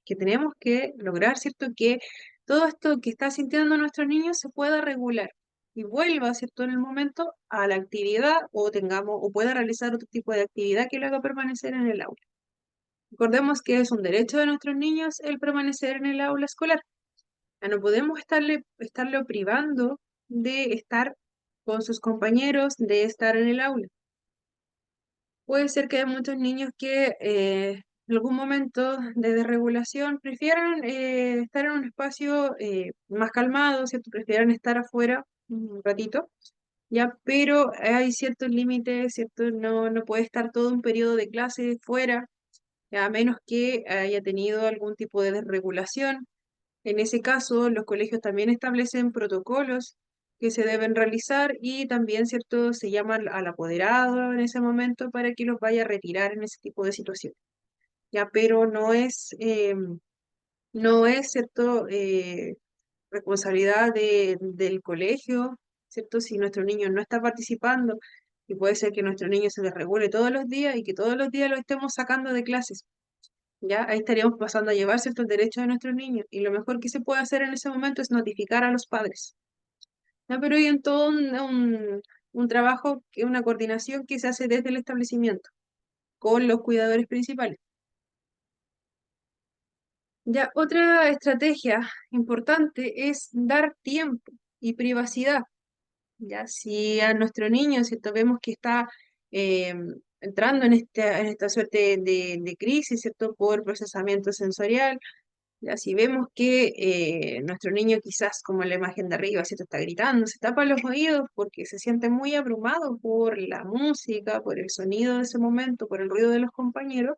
Que tenemos que lograr, ¿cierto? Que todo esto que está sintiendo nuestro niño se pueda regular y vuelva, ¿cierto? En el momento a la actividad o tengamos o pueda realizar otro tipo de actividad que lo haga permanecer en el aula. Recordemos que es un derecho de nuestros niños el permanecer en el aula escolar. Ya no podemos estarlo privando de estar con sus compañeros, de estar en el aula. Puede ser que hay muchos niños que en algún momento de desregulación prefieran estar en un espacio más calmado, ¿cierto? Prefieran estar afuera un ratito, ¿ya? Pero hay ciertos límites, ¿cierto? No puede estar todo un periodo de clase fuera, a menos que haya tenido algún tipo de desregulación. En ese caso, los colegios también establecen protocolos que se deben realizar y también, ¿cierto?, se llama al apoderado en ese momento para que los vaya a retirar en ese tipo de situaciones. Ya, pero no es, ¿cierto?, responsabilidad del colegio, ¿cierto? Si nuestro niño no está participando, y puede ser que nuestro niño se desregule todos los días y que todos los días lo estemos sacando de clases. Ya, ahí estaríamos pasando a llevar ciertos derechos de nuestros niños y lo mejor que se puede hacer en ese momento es notificar a los padres. ¿Ya? Pero hay en todo un trabajo, una coordinación que se hace desde el establecimiento con los cuidadores principales. Ya, otra estrategia importante es dar tiempo y privacidad. Ya, si a nuestro niño, ¿cierto? Vemos que está eh, entrando en esta suerte de crisis, ¿cierto? Por procesamiento sensorial. Ya, si vemos que nuestro niño quizás, como en la imagen de arriba, ¿cierto? Está gritando, se tapa los oídos porque se siente muy abrumado por la música, por el sonido de ese momento, por el ruido de los compañeros,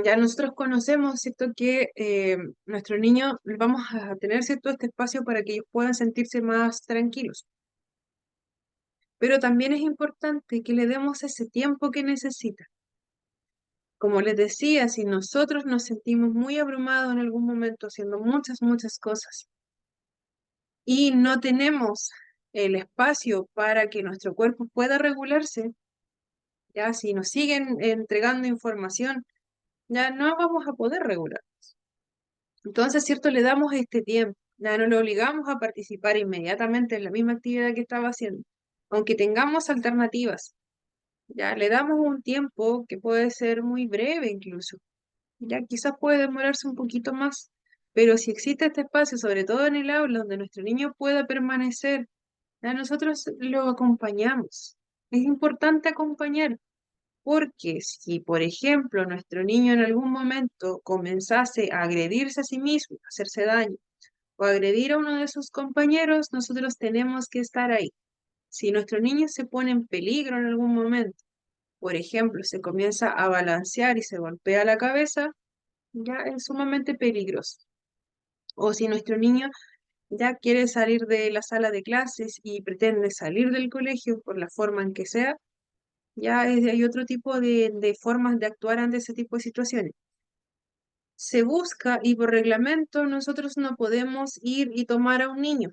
ya nosotros conocemos, ¿cierto? Que nuestro niño vamos a tener, ¿cierto? Este espacio para que ellos puedan sentirse más tranquilos. Pero también es importante que le demos ese tiempo que necesita. Como les decía, si nosotros nos sentimos muy abrumados en algún momento haciendo muchas, muchas cosas y no tenemos el espacio para que nuestro cuerpo pueda regularse, ya si nos siguen entregando información, ya no vamos a poder regular. Entonces, ¿cierto? Le damos este tiempo, ya no le obligamos a participar inmediatamente en la misma actividad que estaba haciendo, aunque tengamos alternativas, ya le damos un tiempo que puede ser muy breve incluso. Ya quizás puede demorarse un poquito más, pero si existe este espacio, sobre todo en el aula, donde nuestro niño pueda permanecer, ya nosotros lo acompañamos. Es importante acompañar, porque si, por ejemplo, nuestro niño en algún momento comenzase a agredirse a sí mismo, a hacerse daño, o agredir a uno de sus compañeros, nosotros tenemos que estar ahí. Si nuestro niño se pone en peligro en algún momento, por ejemplo, se comienza a balancear y se golpea la cabeza, ya es sumamente peligroso. O si nuestro niño ya quiere salir de la sala de clases y pretende salir del colegio por la forma en que sea, ya hay otro tipo de formas de actuar ante ese tipo de situaciones. Se busca y por reglamento nosotros no podemos ir y tomar a un niño,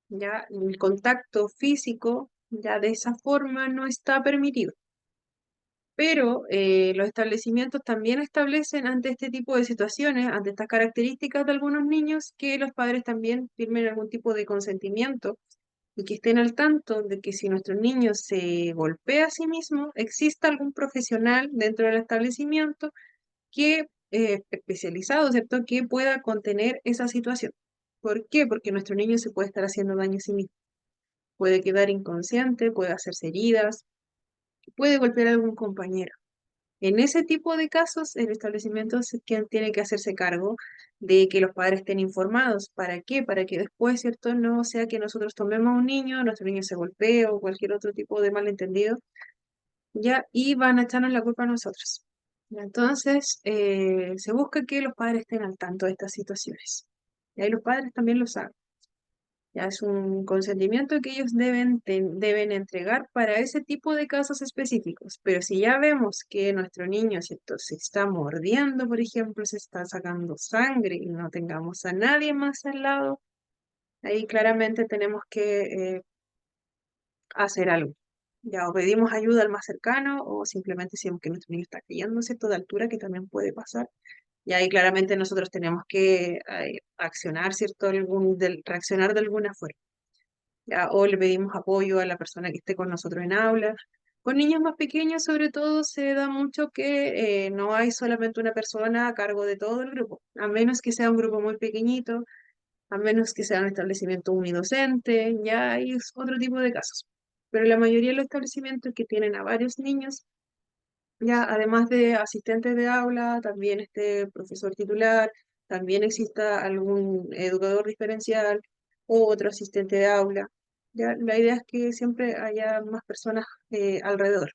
ya el contacto físico ya de esa forma no está permitido. Pero los establecimientos también establecen ante este tipo de situaciones, ante estas características de algunos niños, que los padres también firmen algún tipo de consentimiento y que estén al tanto de que si nuestro niño se golpea a sí mismo, exista algún profesional dentro del establecimiento que especializado, ¿cierto?, que pueda contener esa situación. ¿Por qué? Porque nuestro niño se puede estar haciendo daño a sí mismo. Puede quedar inconsciente, puede hacerse heridas, puede golpear a algún compañero. En ese tipo de casos, el establecimiento es quien tiene que hacerse cargo de que los padres estén informados. ¿Para qué? Para que después, ¿cierto? No sea que nosotros tomemos a un niño, nuestro niño se golpee o cualquier otro tipo de malentendido, ya, y van a echarnos la culpa a nosotros. Ya, entonces, se busca que los padres estén al tanto de estas situaciones. Y ahí los padres también lo saben. Ya es un consentimiento que ellos deben entregar para ese tipo de casos específicos. Pero si ya vemos que nuestro niño, ¿cierto?, se está mordiendo, por ejemplo, se está sacando sangre y no tengamos a nadie más al lado, ahí claramente tenemos que hacer algo. Ya o pedimos ayuda al más cercano o simplemente decimos que nuestro niño está cayendo, ¿cierto?, de altura, que también puede pasar. Y ahí claramente nosotros tenemos que accionar, ¿cierto?, reaccionar de alguna forma. ¿Ya? O le pedimos apoyo a la persona que esté con nosotros en aula. Con niños más pequeños, sobre todo, se da mucho que no hay solamente una persona a cargo de todo el grupo, a menos que sea un grupo muy pequeñito, a menos que sea un establecimiento unidocente, ya hay otro tipo de casos. Pero la mayoría de los establecimientos que tienen a varios niños, ya además de asistentes de aula, también este profesor titular, también exista algún educador diferencial o otro asistente de aula. Ya, la idea es que siempre haya más personas alrededor.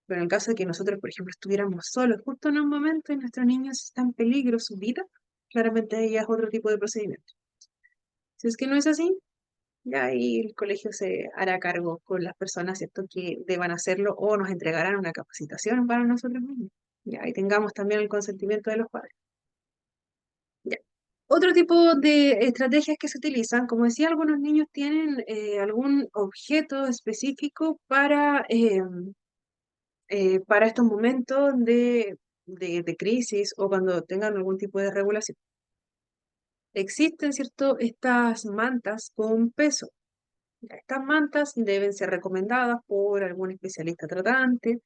Pero en el caso de que nosotros, por ejemplo, estuviéramos solos justo en un momento y nuestros niños están en peligro, su vida, claramente ahí ya es otro tipo de procedimiento. Si es que no es así, ya ahí el colegio se hará cargo con las personas, ¿cierto?, que deban hacerlo o nos entregarán una capacitación para nosotros mismos. Ya, y tengamos también el consentimiento de los padres. Ya. Otro tipo de estrategias que se utilizan, como decía, algunos niños tienen algún objeto específico para estos momentos de crisis o cuando tengan algún tipo de regulación. Existen, ¿cierto?, estas mantas con peso. Estas mantas deben ser recomendadas por algún especialista tratante,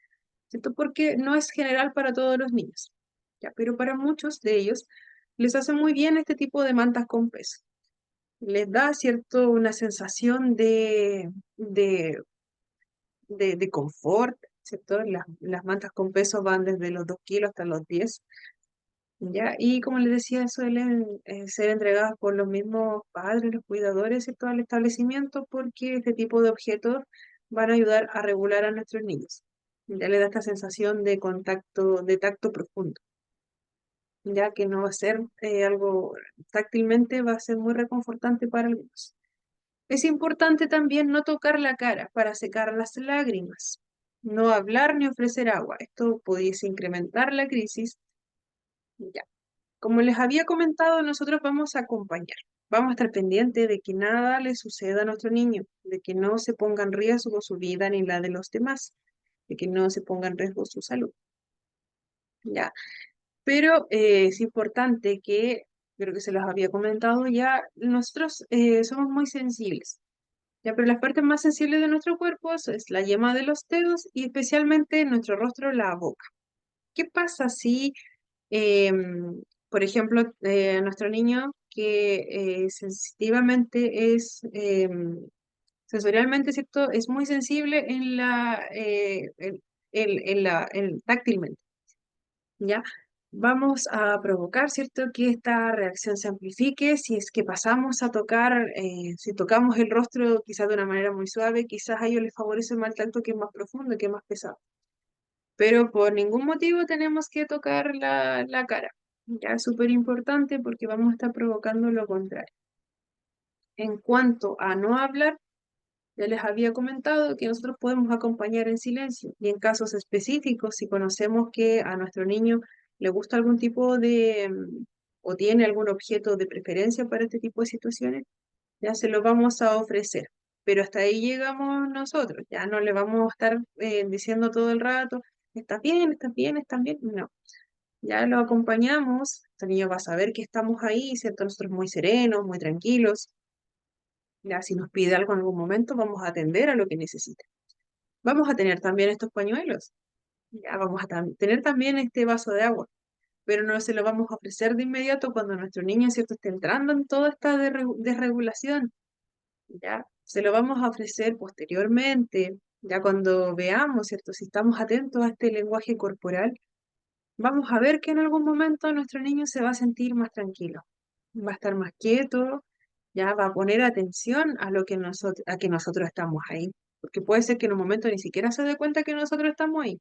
¿cierto? Porque no es general para todos los niños, ¿ya? Pero para muchos de ellos les hace muy bien este tipo de mantas con peso. Les da, ¿cierto?, una sensación de confort, ¿cierto? Las mantas con peso van desde los 2 kilos hasta los 10, ¿ya? Y como les decía, suelen ser entregadas por los mismos padres, los cuidadores, ¿cierto?, al establecimiento, porque este tipo de objetos van a ayudar a regular a nuestros niños. Ya le da esta sensación de contacto, de tacto profundo, ya que no va a ser algo táctilmente, va a ser muy reconfortante para algunos. Es importante también no tocar la cara para secar las lágrimas, no hablar ni ofrecer agua. Esto pudiese incrementar la crisis. Ya. Como les había comentado, nosotros vamos a acompañar. Vamos a estar pendientes de que nada le suceda a nuestro niño, de que no se ponga en riesgo su vida ni la de los demás, de que no se ponga en riesgo su salud. ¿Ya? Pero es importante que, creo que se los había comentado ya, nosotros somos muy sensibles. ¿Ya? Pero las partes más sensibles de nuestro cuerpo es la yema de los dedos y especialmente nuestro rostro, la boca. ¿Qué pasa si por ejemplo, nuestro niño que sensitivamente sensorialmente, ¿cierto?, es muy sensible táctilmente, ¿ya? Vamos a provocar, ¿cierto?, que esta reacción se amplifique si es que pasamos a tocar, si tocamos el rostro quizás de una manera muy suave, quizás a ellos les favorece más el tacto que es más profundo, que es más pesado, pero por ningún motivo tenemos que tocar la cara. Ya es súper importante porque vamos a estar provocando lo contrario. En cuanto a no hablar, ya les había comentado que nosotros podemos acompañar en silencio y en casos específicos, si conocemos que a nuestro niño le gusta algún tipo o tiene algún objeto de preferencia para este tipo de situaciones, ya se lo vamos a ofrecer. Pero hasta ahí llegamos nosotros, ya no le vamos a estar diciendo todo el rato, estás bien, estás bien, estás bien. No, ya lo acompañamos, este niño va a saber que estamos ahí, ¿cierto? Nosotros muy serenos, muy tranquilos. Ya si nos pide algo en algún momento, vamos a atender a lo que necesite. Vamos a tener también estos pañuelos, ya vamos a tener también este vaso de agua, pero no se lo vamos a ofrecer de inmediato cuando nuestro niño, ¿cierto?, esté entrando en toda esta desregulación. Ya, se lo vamos a ofrecer posteriormente, ya cuando veamos, ¿cierto? Si estamos atentos a este lenguaje corporal, vamos a ver que en algún momento nuestro niño se va a sentir más tranquilo, va a estar más quieto, ya va a poner atención a lo que a que nosotros estamos ahí, porque puede ser que en un momento ni siquiera se dé cuenta que nosotros estamos ahí,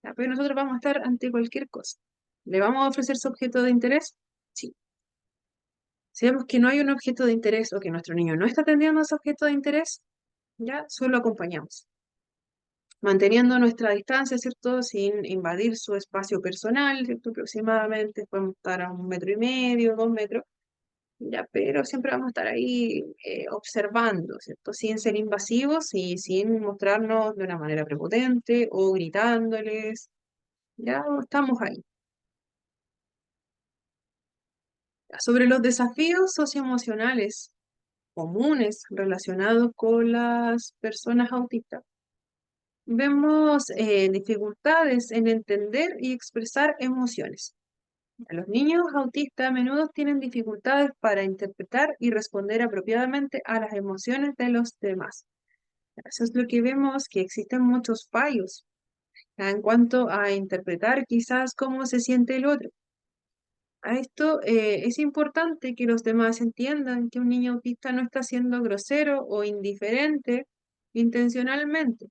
ya, pero nosotros vamos a estar ante cualquier cosa. ¿Le vamos a ofrecer su objeto de interés? Sí. Si vemos que no hay un objeto de interés o que nuestro niño no está atendiendo a ese objeto de interés, ya solo acompañamos, manteniendo nuestra distancia, ¿cierto? Sin invadir su espacio personal, ¿cierto? Aproximadamente podemos estar a 1,5 metros, 2 metros, ya, pero siempre vamos a estar ahí observando, ¿cierto? Sin ser invasivos y sin mostrarnos de una manera prepotente o gritándoles, ya estamos ahí. Sobre los desafíos socioemocionales comunes relacionados con las personas autistas, vemos dificultades en entender y expresar emociones. Los niños autistas a menudo tienen dificultades para interpretar y responder apropiadamente a las emociones de los demás. Eso es lo que vemos, que existen muchos fallos en cuanto a interpretar quizás cómo se siente el otro. A esto es importante que los demás entiendan que un niño autista no está siendo grosero o indiferente intencionalmente.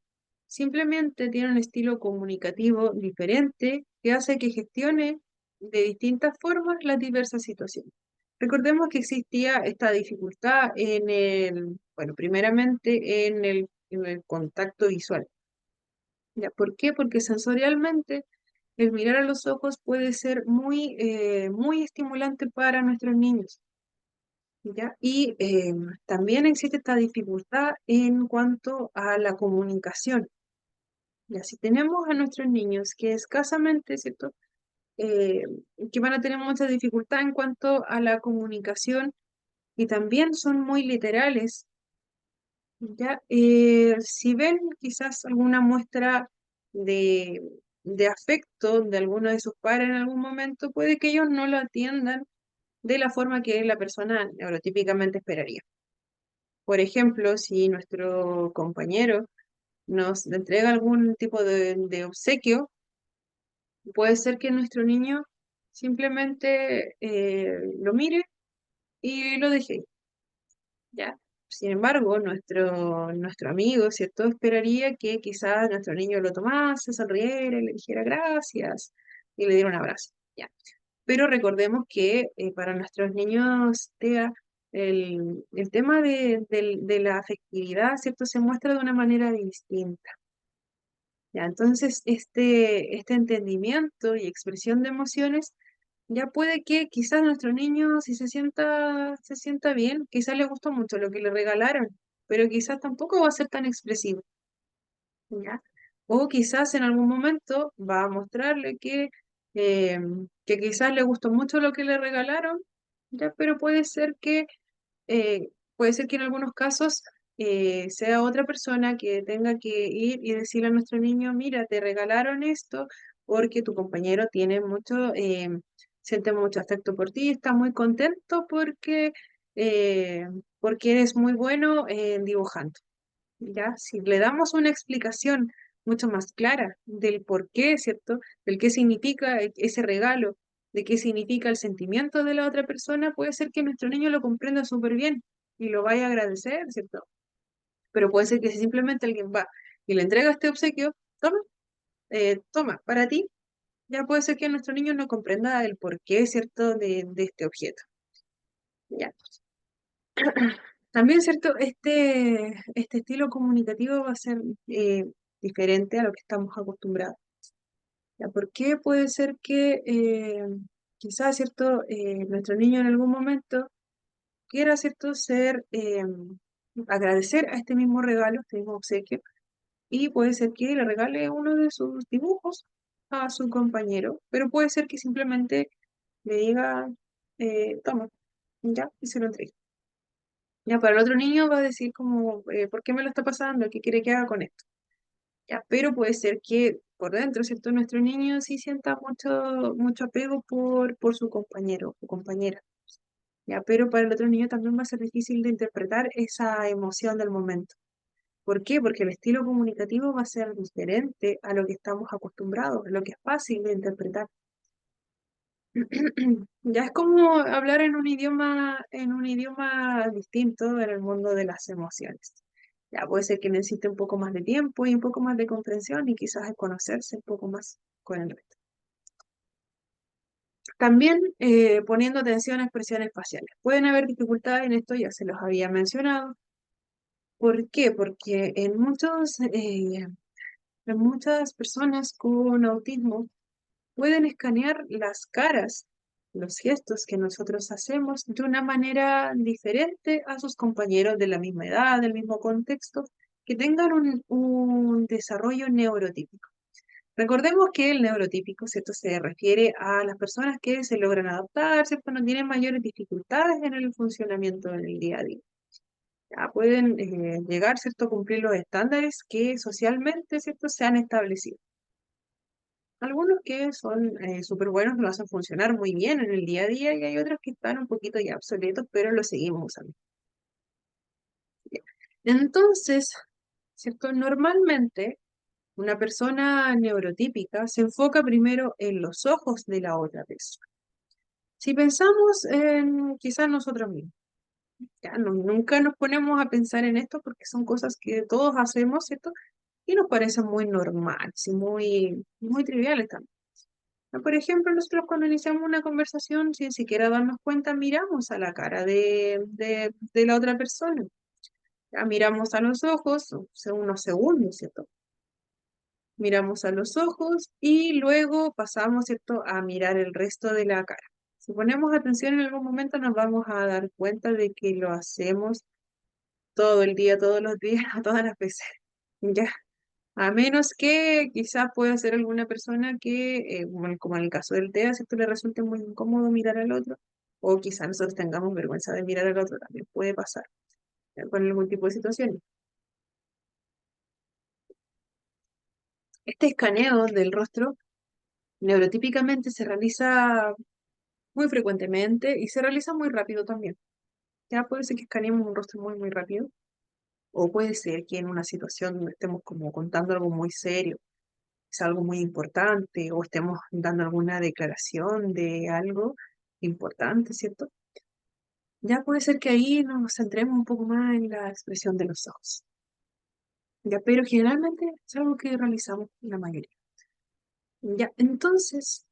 Simplemente tiene un estilo comunicativo diferente que hace que gestione de distintas formas las diversas situaciones. Recordemos que existía esta dificultad bueno, primeramente en el contacto visual. ¿Ya? ¿Por qué? Porque sensorialmente el mirar a los ojos puede ser muy estimulante para nuestros niños, ¿ya? Y también existe esta dificultad en cuanto a la comunicación. Ya, si tenemos a nuestros niños que escasamente, ¿cierto? Eh, que van a tener mucha dificultad en cuanto a la comunicación y también son muy literales, ¿ya? Si ven quizás alguna muestra de, de afecto de alguno de sus padres en algún momento, puede que ellos no lo atiendan de la forma que la persona neurotípicamente esperaría. Por ejemplo, si nuestro compañero nos entrega algún tipo de obsequio, puede ser que nuestro niño simplemente lo mire y lo deje, ¿ya? Sin embargo, nuestro amigo, ¿cierto? Esperaría que quizás nuestro niño lo tomase, sonriera, y le dijera gracias y le diera un abrazo, ¿ya? Pero recordemos que para nuestros niños TEA, el tema de la afectividad, ¿cierto? Se muestra de una manera distinta, ¿ya? Entonces, este entendimiento y expresión de emociones ya puede que quizás nuestro niño, si se sienta bien, quizás le gustó mucho lo que le regalaron, pero quizás tampoco va a ser tan expresivo, ¿ya? O quizás en algún momento va a mostrarle que quizás le gustó mucho lo que le regalaron, ¿ya? Pero puede ser que en algunos casos sea otra persona que tenga que ir y decirle a nuestro niño, mira, te regalaron esto porque tu compañero siente mucho afecto por ti, está muy contento eh, porque eres muy bueno dibujando. ¿Ya? Si le damos una explicación mucho más clara del por qué, ¿cierto? Del qué significa ese regalo, de qué significa el sentimiento de la otra persona, puede ser que nuestro niño lo comprenda súper bien y lo vaya a agradecer, ¿cierto? Pero puede ser que si simplemente alguien va y le entrega este obsequio, toma, para ti, ya puede ser que nuestro niño no comprenda el porqué, ¿cierto? De este objeto. ¿Ya? También, ¿cierto? Este estilo comunicativo va a ser diferente a lo que estamos acostumbrados. ¿Ya? ¿Por qué? Puede ser que quizás, ¿cierto? Nuestro niño en algún momento quiera, ¿cierto? Agradecer a este mismo regalo, este mismo obsequio, y puede ser que le regale uno de sus dibujos a su compañero, pero puede ser que simplemente le diga, toma, ya, y se lo entregue. Ya, para el otro niño va a decir como, ¿por qué me lo está pasando? ¿Qué quiere que haga con esto? Ya, pero puede ser que por dentro, ¿cierto? Nuestro niño sí sienta mucho apego por su compañero o compañera. Ya, pero para el otro niño también va a ser difícil de interpretar esa emoción del momento. ¿Por qué? Porque el estilo comunicativo va a ser diferente a lo que estamos acostumbrados, a lo que es fácil de interpretar. Ya es como hablar en un idioma distinto en el mundo de las emociones. Ya puede ser que necesite un poco más de tiempo y un poco más de comprensión y quizás de conocerse un poco más con el resto. También poniendo atención a expresiones faciales. Pueden haber dificultades en esto, ya se los había mencionado. ¿Por qué? Porque en muchas personas con autismo pueden escanear las caras, los gestos que nosotros hacemos de una manera diferente a sus compañeros de la misma edad, del mismo contexto, que tengan un desarrollo neurotípico. Recordemos que el neurotípico, ¿cierto? Se refiere a las personas que se logran adaptar, ¿cierto? No tienen mayores dificultades en el funcionamiento en el día a día. Ya pueden llegar, ¿cierto? A cumplir los estándares que socialmente, ¿cierto? Se han establecido. Algunos que son súper buenos, lo hacen funcionar muy bien en el día a día y hay otros que están un poquito ya obsoletos, pero los seguimos usando. Ya. Entonces, ¿cierto? Normalmente una persona neurotípica se enfoca primero en los ojos de la otra persona. Si pensamos en quizás nosotros mismos, ya nunca nos ponemos a pensar en esto porque son cosas que todos hacemos, ¿cierto? Y nos parecen muy normales y muy triviales también. Por ejemplo, nosotros cuando iniciamos una conversación, sin siquiera darnos cuenta, miramos a la cara de la otra persona. Ya miramos a los ojos, unos segundos, ¿cierto? Miramos a los ojos y luego pasamos, ¿cierto?, a mirar el resto de la cara. Si ponemos atención en algún momento nos vamos a dar cuenta de que lo hacemos todo el día, todos los días, a todas las veces. Ya. A menos que quizás pueda ser alguna persona que, como en el caso del TEA, ¿cierto? Le resulte muy incómodo mirar al otro, o quizás nosotros tengamos vergüenza de mirar al otro, también puede pasar con algún tipo de situación. Este escaneo del rostro neurotípicamente se realiza muy frecuentemente y se realiza muy rápido también. Ya puede ser que escaneemos un rostro muy rápido, o puede ser que en una situación donde estemos como contando algo muy serio, es algo muy importante, o estemos dando alguna declaración de algo importante, ¿cierto? Ya puede ser que ahí nos centremos un poco más en la expresión de los ojos. Ya, pero generalmente es algo que realizamos la mayoría. Ya, entonces,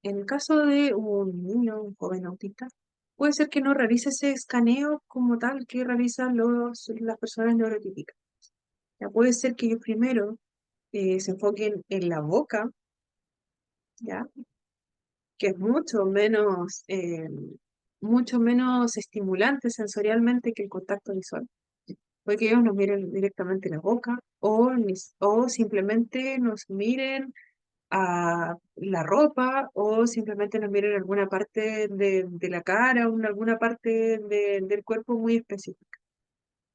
en el caso de un niño, un joven autista, puede ser que no realice ese escaneo como tal que realizan las personas neurotípicas. Ya puede ser que ellos primero se enfoquen en la boca, ¿ya? Que es mucho menos estimulante sensorialmente que el contacto visual. Puede que ellos nos miren directamente en la boca o simplemente nos miren a la ropa o simplemente nos miren en alguna parte de la cara o en alguna parte del cuerpo muy específica.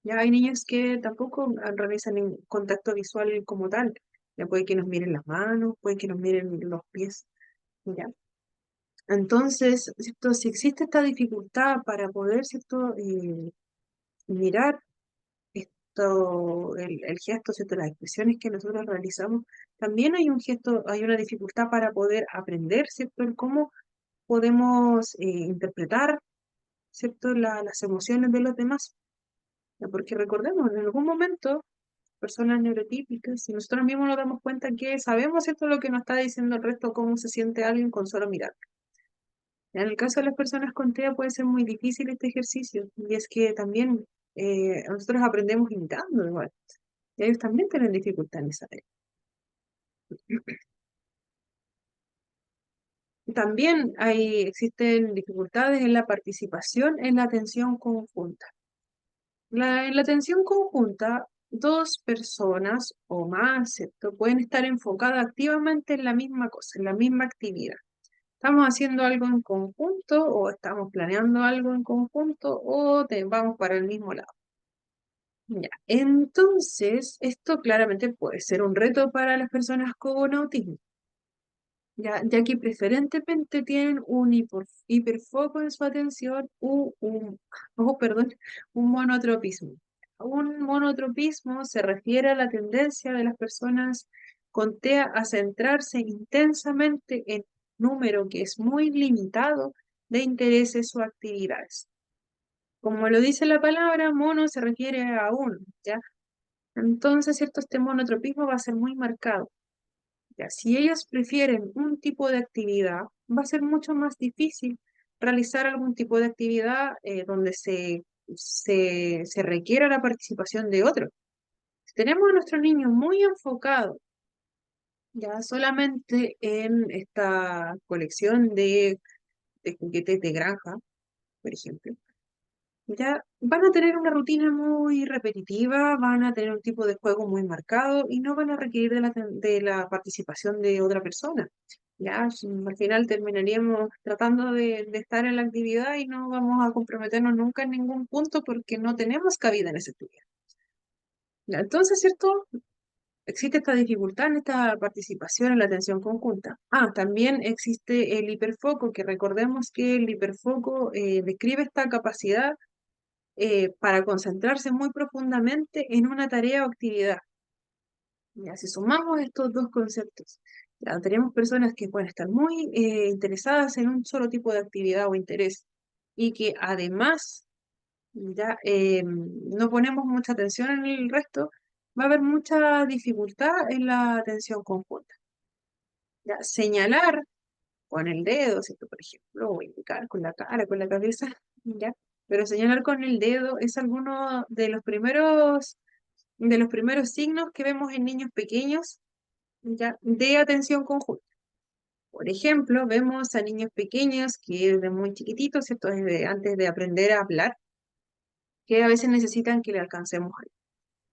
Ya hay niños que tampoco realizan contacto visual como tal. Ya puede que nos miren las manos, puede que nos miren los pies. ¿Ya? Entonces, ¿cierto? Si existe esta dificultad para poder, ¿cierto? Mirar el gesto, ¿cierto? Las expresiones que nosotros realizamos, también hay un gesto, hay una dificultad para poder aprender, ¿cierto? En cómo podemos interpretar, ¿cierto? Las emociones de los demás. ¿Ya? Porque recordemos, en algún momento, personas neurotípicas, si nosotros mismos nos damos cuenta que sabemos, ¿cierto? Lo que nos está diciendo el resto, cómo se siente alguien con solo mirar. En el caso de las personas con TEA puede ser muy difícil este ejercicio, y es que también nosotros aprendemos imitando igual, y ellos también tienen dificultad en esa área. También existen dificultades en la participación en la atención conjunta. En la atención conjunta, dos personas o más, ¿cierto? Pueden estar enfocadas activamente en la misma cosa, en la misma actividad. Estamos haciendo algo en conjunto o estamos planeando algo en conjunto o vamos para el mismo lado. Ya. Entonces, esto claramente puede ser un reto para las personas con autismo, ya que preferentemente tienen un hiperfoco en su atención perdón, un monotropismo. Un monotropismo se refiere a la tendencia de las personas con TEA a centrarse intensamente en un número que es muy limitado de intereses o actividades. Como lo dice la palabra, mono se refiere a uno, ¿ya? Entonces, ¿cierto? Este monotropismo va a ser muy marcado. Ya, si ellos prefieren un tipo de actividad, va a ser mucho más difícil realizar algún tipo de actividad donde se requiera la participación de otros. Si tenemos a nuestros niños muy enfocados ya solamente en esta colección de juguetes de granja, por ejemplo, ya van a tener una rutina muy repetitiva, van a tener un tipo de juego muy marcado y no van a requerir de la participación de otra persona. Ya al final terminaríamos tratando de estar en la actividad y no vamos a comprometernos nunca en ningún punto porque no tenemos cabida en esa actividad. Ya, entonces, ¿cierto? Existe esta dificultad en esta participación en la atención conjunta. También existe el hiperfoco, que recordemos que el hiperfoco describe esta capacidad para concentrarse muy profundamente en una tarea o actividad. Ya, si sumamos estos dos conceptos, ya tenemos personas que pueden estar muy interesadas en un solo tipo de actividad o interés y que además ya no ponemos mucha atención en el resto, va a haber mucha dificultad en la atención conjunta. Ya, señalar con el dedo, ¿cierto? Por ejemplo, o indicar con la cara, con la cabeza, ¿ya? Pero señalar con el dedo es alguno de los primeros signos que vemos en niños pequeños, ¿ya? De atención conjunta. Por ejemplo, vemos a niños pequeños que desde muy chiquititos, ¿cierto? Desde antes de aprender a hablar, que a veces necesitan que le alcancemos algo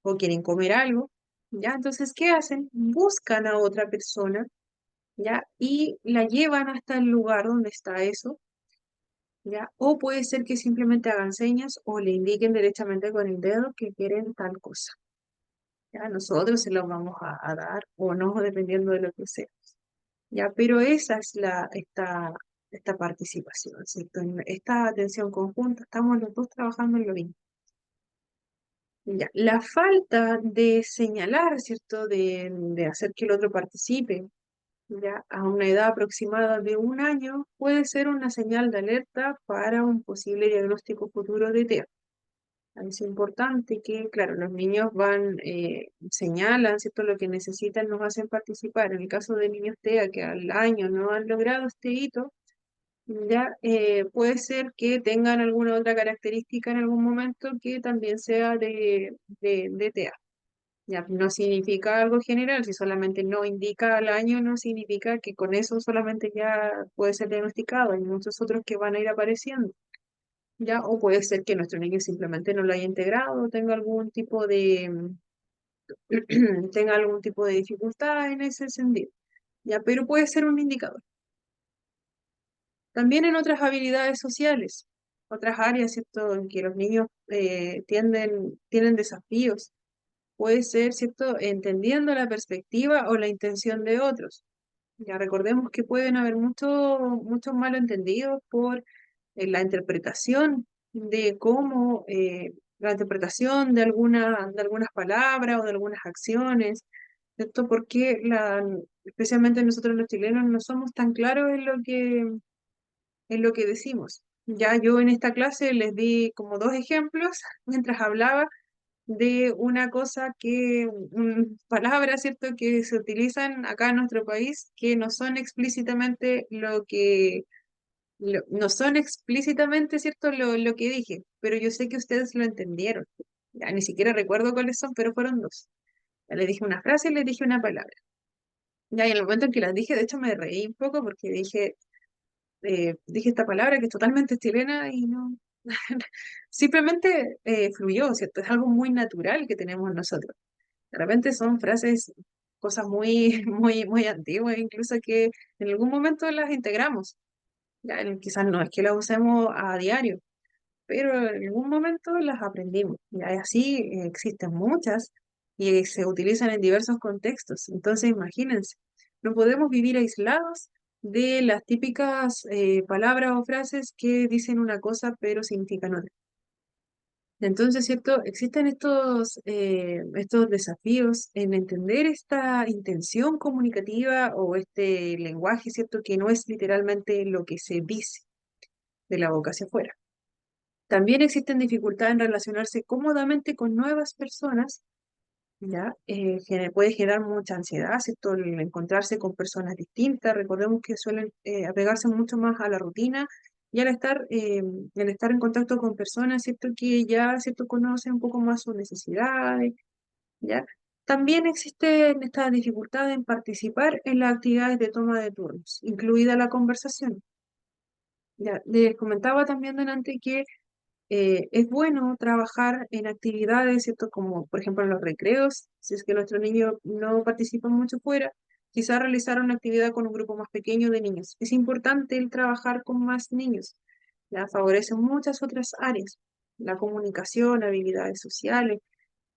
o quieren comer algo, ¿ya? Entonces, ¿qué hacen? Buscan a otra persona, ¿ya? Y la llevan hasta el lugar donde está eso, ¿ya? O puede ser que simplemente hagan señas o le indiquen directamente con el dedo que quieren tal cosa, ¿ya? Nosotros se lo vamos a dar o no, dependiendo de lo que sea, ¿ya? Pero esa es esta participación, ¿cierto? En esta atención conjunta, estamos los dos trabajando en lo mismo. Ya, la falta de señalar, ¿cierto? De hacer que el otro participe, ya a una edad aproximada de 1 año, puede ser una señal de alerta para un posible diagnóstico futuro de TEA. Es importante que, claro, los niños señalan, ¿cierto? Lo que necesitan, nos hacen participar. En el caso de niños TEA que al año no han logrado este hito, ya puede ser que tengan alguna otra característica en algún momento que también sea de TEA. Ya, no significa algo general, si solamente no indica al año, no significa que con eso solamente ya puede ser diagnosticado. Hay muchos otros que van a ir apareciendo, ¿ya? O puede ser que nuestro niño simplemente no lo haya integrado, tenga algún tipo tenga algún tipo de dificultad en ese sentido, ¿ya? Pero puede ser un indicador. También en otras habilidades sociales, otras áreas, ¿cierto? En que los niños tienen desafíos. Puede ser, ¿cierto? Entendiendo la perspectiva o la intención de otros. Ya recordemos que pueden haber muchos malentendidos por la interpretación de cómo, la interpretación de algunas palabras o de algunas acciones, ¿cierto? Porque especialmente nosotros los chilenos no somos tan claros en lo que decimos. Ya yo en esta clase les di como 2 ejemplos mientras hablaba de una cosa palabras, ¿cierto?, que se utilizan acá en nuestro país que no son explícitamente no son explícitamente, ¿cierto?, lo que dije, pero yo sé que ustedes lo entendieron. Ya ni siquiera recuerdo cuáles son, pero fueron dos. Ya le dije una frase y le dije una palabra. Ya y en el momento en que las dije, de hecho me reí un poco porque dije esta palabra que es totalmente chilena y no, simplemente fluyó, ¿cierto? Es algo muy natural que tenemos nosotros. De repente son frases, cosas muy, muy antiguas, incluso que en algún momento las integramos. Ya, quizás no es que las usemos a diario, pero en algún momento las aprendimos. Ya, y así existen muchas y se utilizan en diversos contextos. Entonces, imagínense, no podemos vivir aislados de las típicas palabras o frases que dicen una cosa pero significan otra. Entonces, ¿cierto? Existen estos desafíos en entender esta intención comunicativa o este lenguaje, ¿cierto? Que no es literalmente lo que se dice de la boca hacia afuera. También existen dificultades en relacionarse cómodamente con nuevas personas ¿ya? Puede generar mucha ansiedad, ¿cierto? El encontrarse con personas distintas. Recordemos que suelen apegarse mucho más a la rutina y al estar en contacto con personas, ¿cierto? Que ya, ¿cierto? Conocen un poco más sus necesidades, ¿ya? También existe esta dificultad en participar en las actividades de toma de turnos, incluida la conversación. Ya, les comentaba también delante que es bueno trabajar en actividades, ¿cierto? Como por ejemplo en los recreos, si es que nuestro niño no participa mucho fuera, quizás realizar una actividad con un grupo más pequeño de niños. Es importante el trabajar con más niños, la favorece muchas otras áreas, la comunicación, habilidades sociales,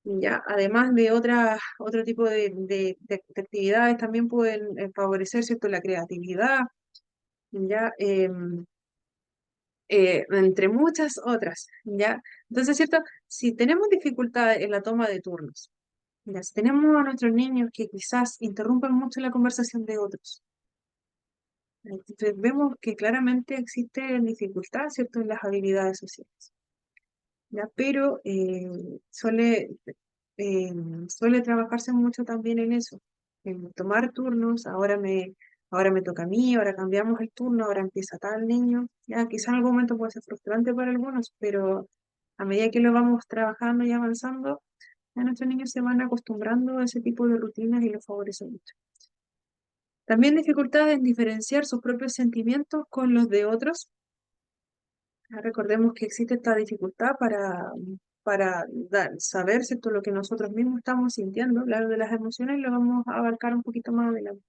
ya, además de otro tipo de actividades también pueden favorecer, ¿cierto? La creatividad, ya. Entre muchas otras, ¿ya? Entonces, ¿cierto? Si tenemos dificultades en la toma de turnos, ¿ya? Si tenemos a nuestros niños que quizás interrumpan mucho la conversación de otros, entonces vemos que claramente existe dificultad, ¿cierto? En las habilidades sociales, ¿ya? Pero eh, suele trabajarse mucho también en eso, en tomar turnos, ahora me toca a mí, ahora cambiamos el turno, ahora empieza tal niño, ya quizás en algún momento puede ser frustrante para algunos, pero a medida que lo vamos trabajando y avanzando, ya nuestros niños se van acostumbrando a ese tipo de rutinas y lo favorecen mucho. También dificultad en diferenciar sus propios sentimientos con los de otros. Recordemos que existe esta dificultad para saber, ¿cierto? Lo que nosotros mismos estamos sintiendo. La de las emociones lo vamos a abarcar un poquito más adelante.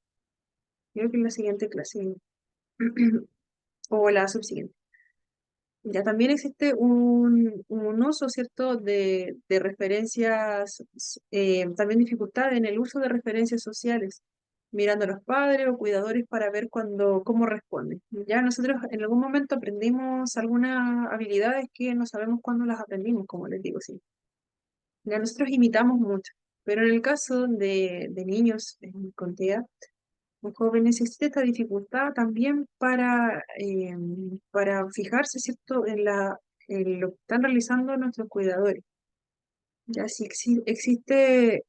Creo que en la siguiente clase o la subsiguiente. Ya también existe un uso, ¿cierto?, de referencias, también dificultad en el uso de referencias sociales, mirando a los padres o cuidadores para ver cómo responden. Ya nosotros en algún momento aprendimos algunas habilidades que no sabemos cuándo las aprendimos, como les digo, sí. Ya nosotros imitamos mucho, pero en el caso de niños con TEA, muy jóvenes, existe esta dificultad también para fijarse, ¿cierto?, en lo que están realizando nuestros cuidadores. Ya si existe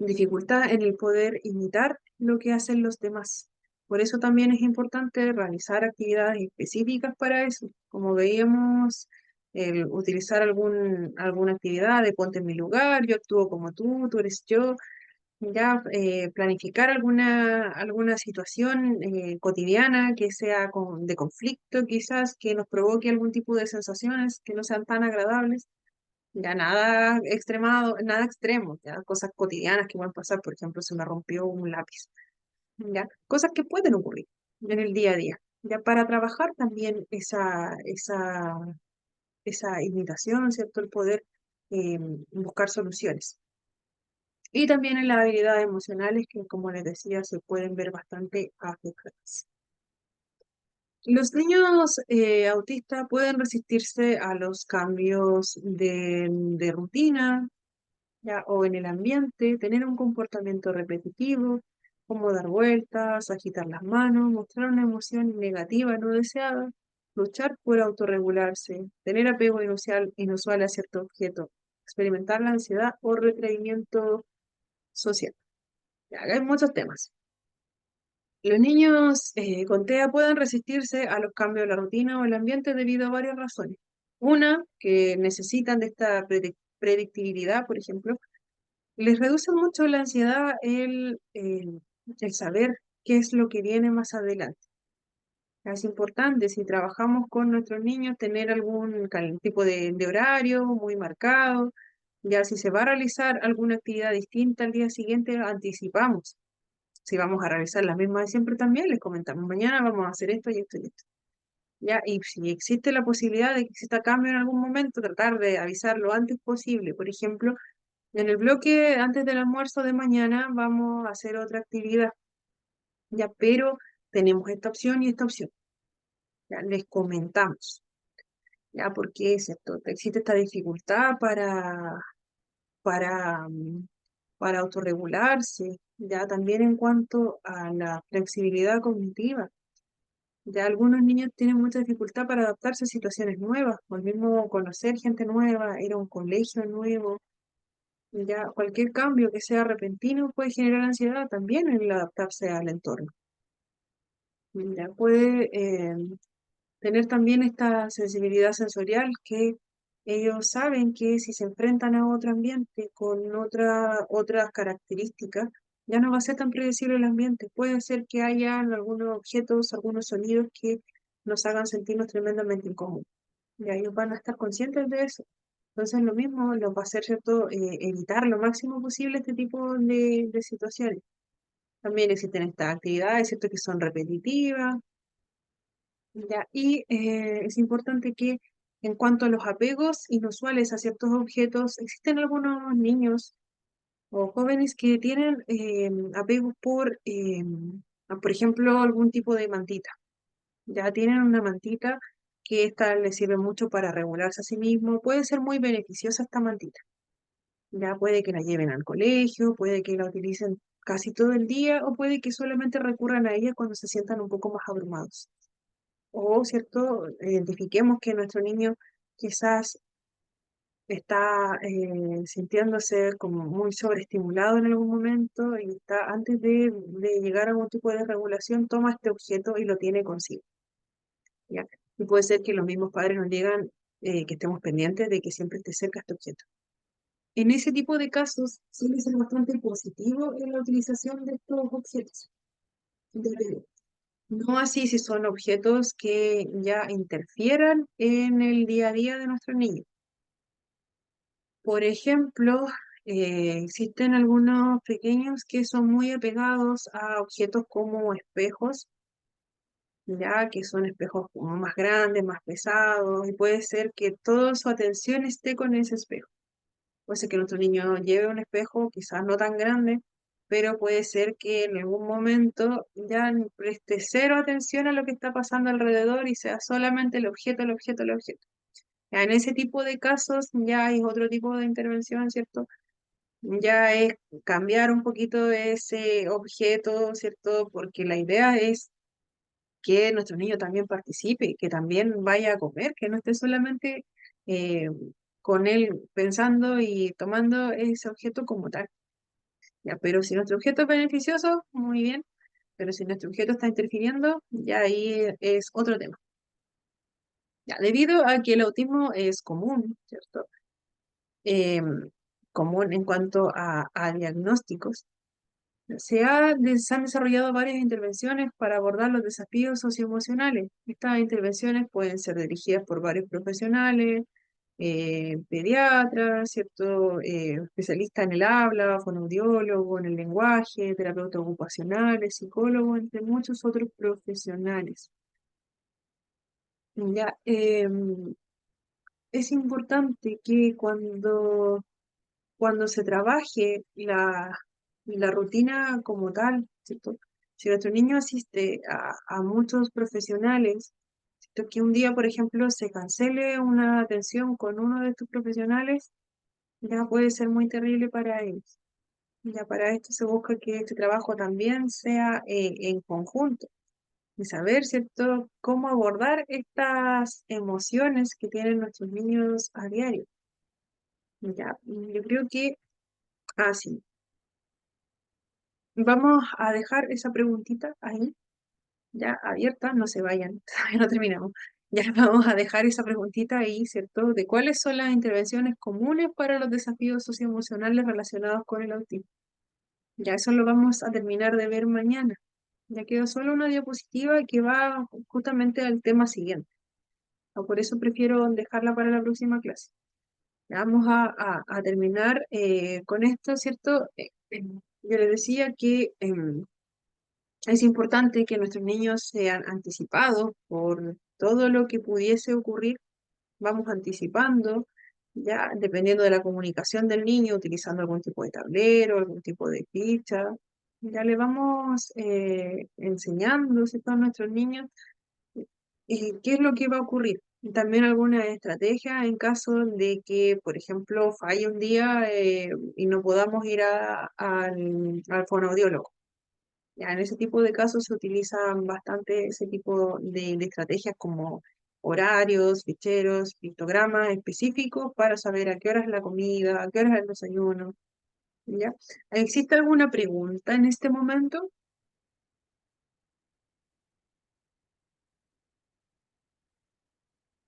dificultad en el poder imitar lo que hacen los demás. Por eso también es importante realizar actividades específicas para eso. Como veíamos, el utilizar alguna actividad de ponte en mi lugar, yo actúo como tú eres yo, ya planificar alguna situación cotidiana que sea de conflicto, quizás que nos provoque algún tipo de sensaciones que no sean tan agradables, ya nada extremado, nada extremo, ya cosas cotidianas que pueden pasar, por ejemplo, se me rompió un lápiz, ya cosas que pueden ocurrir en el día a día, ya para trabajar también esa imitación, ¿cierto? El poder buscar soluciones. Y también en las habilidades emocionales que, como les decía, se pueden ver bastante afectadas. Los niños autistas pueden resistirse a los cambios de rutina, ya, o en el ambiente, tener un comportamiento repetitivo, como dar vueltas, agitar las manos, mostrar una emoción negativa no deseada, luchar por autorregularse, tener apego inusual a cierto objeto, experimentar la ansiedad o retraimiento social. Ya, acá hay muchos temas. Los niños con TEA pueden resistirse a los cambios de la rutina o el ambiente debido a varias razones. Una, que necesitan de esta predictibilidad, por ejemplo, les reduce mucho la ansiedad el saber qué es lo que viene más adelante. Es importante, si trabajamos con nuestros niños, tener algún tipo de horario muy marcado. Ya si se va a realizar alguna actividad distinta al día siguiente, anticipamos. Si vamos a realizar las mismas de siempre también, les comentamos, mañana vamos a hacer esto y esto y esto. Ya, y si existe la posibilidad de que exista cambio en algún momento, tratar de avisar lo antes posible. Por ejemplo, en el bloque antes del almuerzo de mañana vamos a hacer otra actividad, ya, pero tenemos esta opción y esta opción. Ya, les comentamos, ya, porque es cierto, existe esta dificultad para, mm, para autorregularse, ya también en cuanto a la flexibilidad cognitiva. Ya algunos niños tienen mucha dificultad para adaptarse a situaciones nuevas, o el mismo conocer gente nueva, ir a un colegio nuevo, Ya cualquier cambio que sea repentino puede generar ansiedad también en el adaptarse al entorno. Ya puede tener también esta sensibilidad sensorial que ellos saben que si se enfrentan a otro ambiente con otras características, ya no va a ser tan predecible el ambiente. Puede ser que haya algunos objetos, algunos sonidos que nos hagan sentirnos tremendamente incómodos. Y ellos van a estar conscientes de eso. Entonces, lo mismo los va a hacer, ¿cierto? Evitar lo máximo posible este tipo de situaciones. También existen estas actividades, ¿cierto? Que son repetitivas, ¿ya? Y es importante que en cuanto a los apegos inusuales a ciertos objetos, existen algunos niños o jóvenes que tienen apegos por ejemplo, algún tipo de mantita. Ya tienen una mantita que esta les sirve mucho para regularse a sí mismo. Puede ser muy beneficiosa esta mantita. Ya puede que la lleven al colegio, puede que la utilicen casi todo el día o puede que solamente recurran a ella cuando se sientan un poco más abrumados. O, ¿cierto? Identifiquemos que nuestro niño quizás está sintiéndose como muy sobreestimulado en algún momento y está, antes de llegar a algún tipo de regulación, toma este objeto y lo tiene consigo, ¿ya? Y puede ser que los mismos padres nos digan que estemos pendientes de que siempre esté cerca este objeto. En ese tipo de casos suele ser bastante positivo en la utilización de estos objetos de apego. No así si son objetos que ya interfieran en el día a día de nuestro niño. Por ejemplo, existen algunos pequeños que son muy apegados a objetos como espejos, ya que son espejos como más grandes, más pesados, y puede ser que toda su atención esté con ese espejo. Puede ser que nuestro niño lleve un espejo, quizás no tan grande, pero puede ser que en algún momento ya preste cero atención a lo que está pasando alrededor y sea solamente el objeto, el objeto, el objeto. Ya en ese tipo de casos ya hay otro tipo de intervención, ¿cierto? Ya es cambiar un poquito ese objeto, ¿cierto? Porque la idea es que nuestro niño también participe, que también vaya a comer, que no esté solamente eh, con él pensando y tomando ese objeto como tal. Ya, pero si nuestro objeto es beneficioso, muy bien, pero si nuestro objeto está interfiriendo, ya ahí es otro tema. Ya, debido a que el autismo es común, ¿cierto? Em, común en cuanto a diagnósticos, se han desarrollado varias intervenciones para abordar los desafíos socioemocionales. Estas intervenciones pueden ser dirigidas por varios profesionales, pediatras, ¿cierto? Especialistas en el habla, fonoaudiólogo, en el lenguaje, terapeutas ocupacionales, psicólogos, entre muchos otros profesionales. Ya, es importante que cuando se trabaje la rutina como tal, ¿cierto? Si nuestro niño asiste a muchos profesionales, ¿cierto? Que un día, por ejemplo, se cancele una atención con uno de estos profesionales, ya puede ser muy terrible para ellos. Ya para esto se busca que este trabajo también sea en conjunto y saber, ¿cierto?, cómo abordar estas emociones que tienen nuestros niños a diario. Ya, yo creo que así. Vamos a dejar esa preguntita ahí, ya abierta, no se vayan, todavía no terminamos. Ya vamos a dejar esa preguntita ahí, ¿cierto? De cuáles son las intervenciones comunes para los desafíos socioemocionales relacionados con el autismo. Ya eso lo vamos a terminar de ver mañana. Ya quedó solo una diapositiva que va justamente al tema siguiente. Por eso prefiero dejarla para la próxima clase. Ya vamos a terminar con esto, ¿cierto? Yo les decía que es importante que nuestros niños sean anticipados por todo lo que pudiese ocurrir. Vamos anticipando, ya dependiendo de la comunicación del niño, utilizando algún tipo de tablero, algún tipo de ficha. Ya le vamos enseñando, ¿cierto?, a nuestros niños qué es lo que va a ocurrir. Y también alguna estrategia en caso de que, por ejemplo, falle un día y no podamos ir al fonoaudiólogo. Ya en ese tipo de casos se utilizan bastante ese tipo de estrategias como horarios, ficheros, pictogramas específicos para saber a qué hora es la comida, a qué hora es el desayuno, ¿ya? ¿Existe alguna pregunta en este momento?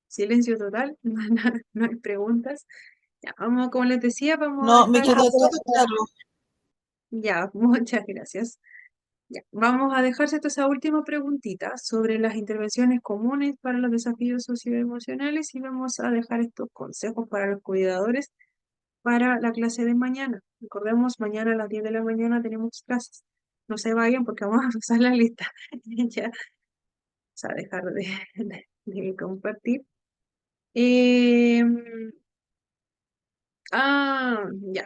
Silencio total, no hay preguntas. Ya, vamos, como les decía, vamos a No, me dejar, quedó todo claro. ya, muchas gracias. Ya, vamos a dejarse esa última preguntita sobre las intervenciones comunes para los desafíos socioemocionales y vamos a dejar estos consejos para los cuidadores para la clase de mañana. Recordemos, mañana a las 10 de la mañana tenemos clases. No se vayan porque vamos a pasar la lista. Ya, vamos a dejar de compartir. Em, ya,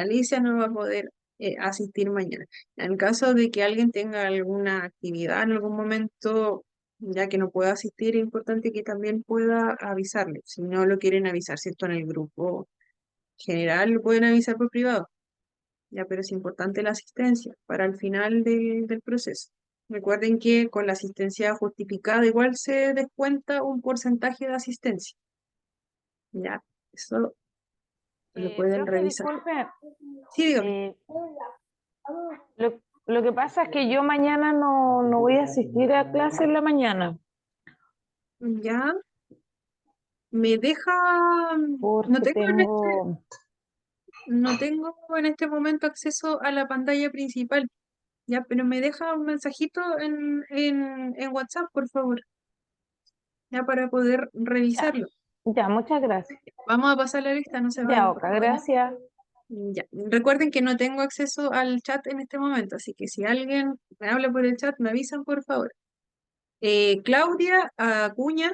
Alicia no va a poder asistir mañana. En caso de que alguien tenga alguna actividad en algún momento, ya que no pueda asistir, es importante que también pueda avisarle. Si no lo quieren avisar, ¿cierto? En el grupo general lo pueden avisar por privado, ya, pero es importante la asistencia para el final del proceso. Recuerden que con la asistencia justificada igual se descuenta un porcentaje de asistencia. Ya, eso lo pueden Profe, revisar. disculpe, Sí, dígame. eh, lo que pasa es que yo mañana no voy a asistir a clase en la mañana Ya, me deja, no porque tengo tengo, no tengo en este momento acceso a la pantalla principal, ya, pero me deja un mensajito en WhatsApp, por favor, ya para poder ya, revisarlo. ya, muchas gracias. Vamos a pasar la lista, no se Ya, vayan, por Oka, favor. gracias. Ya, recuerden que no tengo acceso al chat en este momento, así que si alguien me habla por el chat, me avisan, por favor. Claudia Acuña,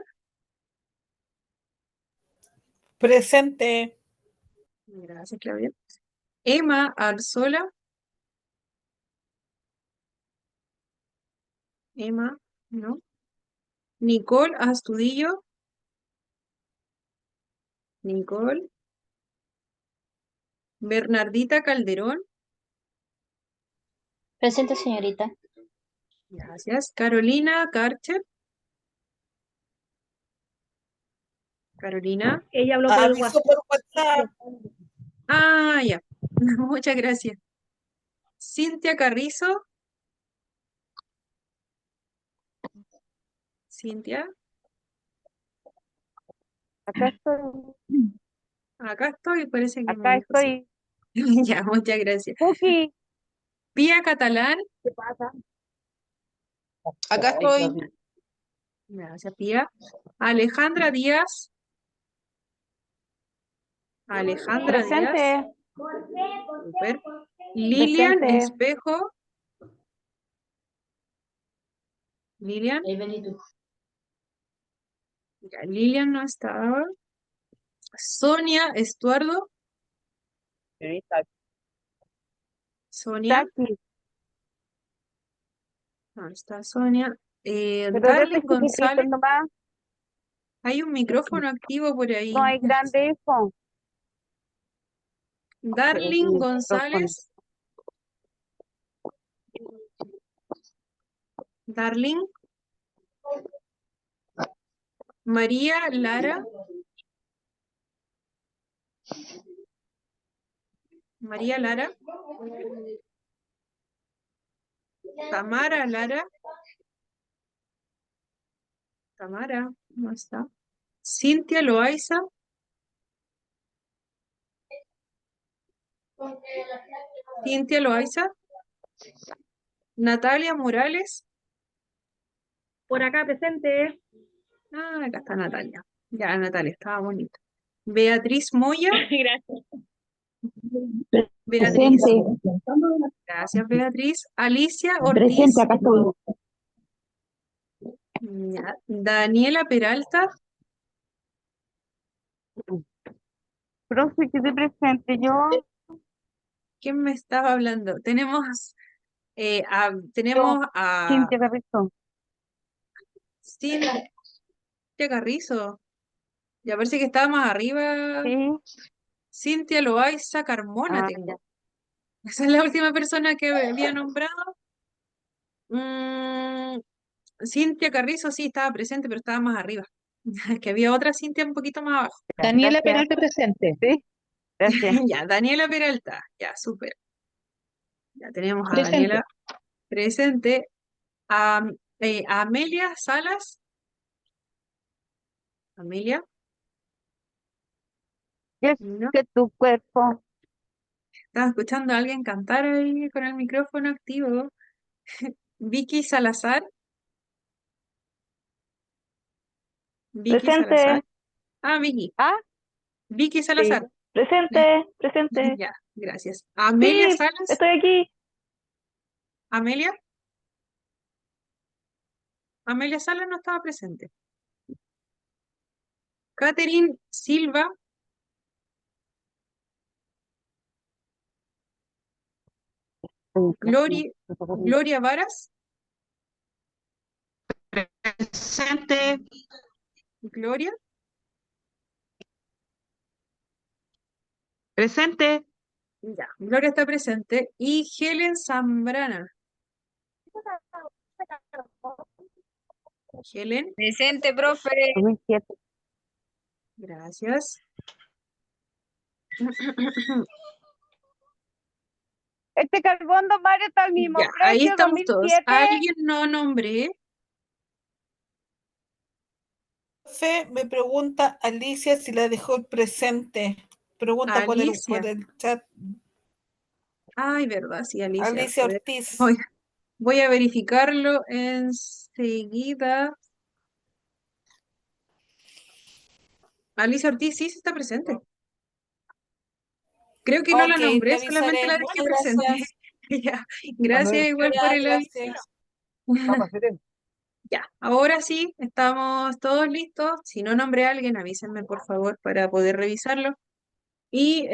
Presente. gracias, Claudia. Emma Arzola, Emma, ¿no? Nicole Astudillo, Nicole. Bernardita Calderón, Presente, señorita. gracias. Carolina Karcher, Carolina. Ella habló por el Aviso WhatsApp. por WhatsApp. Ya, muchas gracias. Cintia Carrizo, Cintia, Acá estoy, acá estoy, parece que me acá dijo sí. estoy. Ya, muchas gracias. Puki, Pía Catalán, ¿qué pasa? acá estoy. Gracias, Pía. Alejandra Díaz, Alejandra Díaz, Presente, super. Lilian presente. Espejo, Lilian, ya, Lilian no estaba. Sonia Estuardo, Está Sonia, aquí, no está Sonia. pero Darling rete chiquitito González, nomás, hay un micrófono activo por no ahí. hay grande hijo. Pero el Darling micrófono. González, Darling, María Lara, María Lara, Tamara Lara, Tamara, no está. Cintia Loaiza, Cintia Loaiza, Natalia Morales, Por acá presente. acá está Natalia. Ya, Natalia, estaba bonita. Beatriz Moya, Gracias. Beatriz, gracias Beatriz. Alicia Ortiz, Presente, acá estoy. ya. Daniela Peralta, Profe, que te presente yo, ¿quién me estaba hablando? yo, Tenemos a Cintia Carrizo. Cintia Carrizo, ya parece que estaba más arriba. Sí, Cintia Loaiza Carmona ah, ya. tengo. Esa es la última persona que había nombrado. Mm, Cintia Carrizo sí estaba presente, pero estaba más arriba. Que había otra Cintia un poquito más abajo. Daniela Gracias. Peralta presente. Sí, gracias. Ya, Daniela Peralta. Ya, súper. Ya tenemos a Presente. Daniela presente. A, Amelia Salas. Amelia, Es ¿no? que tu cuerpo. Estaba escuchando a alguien cantar ahí con el micrófono activo. Vicky Salazar. Vicky Salazar. Presente. Ah, Vicky. Ah, Vicky sí. Salazar. Presente. Presente. Ya, gracias. Amelia Sí, Salas. estoy aquí. Amelia. Amelia Salas no estaba presente. Catherine Silva. Gloria Varas. Presente. Gloria. Presente. Ya, Gloria está presente. Y Helen Zambrana. Helen, Presente, profe. 2007. gracias. Este carbón, don Mario, está al mismo Ya, ahí precio, estamos todos. 2007. Alguien no nombré. Profe, me pregunta Alicia si la dejó el presente. Pregunta por Alicia. el chat. Ay, verdad, sí, Alicia. Alicia A ver, Ortiz. voy a verificarlo enseguida. Alicia Ortiz sí está presente. Creo que no la Ok, nombré, te solamente avisaré. la Muchas dejé presente. gracias. Ya, gracias igual por el aviso. Gracias. Ya, ahora sí, estamos todos listos. Si no nombré a alguien, avísenme por favor para poder revisarlo. Y,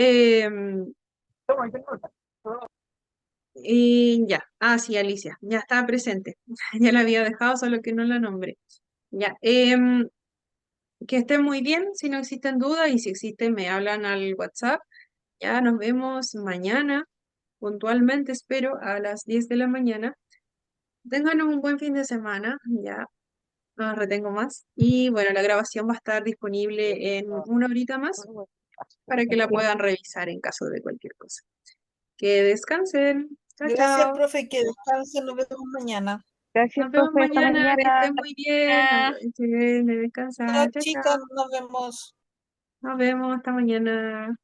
y ya, sí, Alicia, ya estaba presente. Ya la había dejado, solo que no la nombré. Ya, que estén muy bien, si no existen dudas y si existen me hablan al WhatsApp. Ya nos vemos mañana, puntualmente espero, a las 10 de la mañana. Tengan un buen fin de semana, ya no retengo más. Y bueno, la grabación va a estar disponible en una horita más para que la puedan revisar en caso de cualquier cosa. Que descansen. Chao, Gracias, chao. profe, que descansen. Nos vemos mañana. Gracias, Nos vemos profe. Hasta mañana. Que mañana. estén muy bien. Aprovechen de Chao, descansar. Chao, chicas, chao. nos vemos. Nos vemos. Hasta mañana.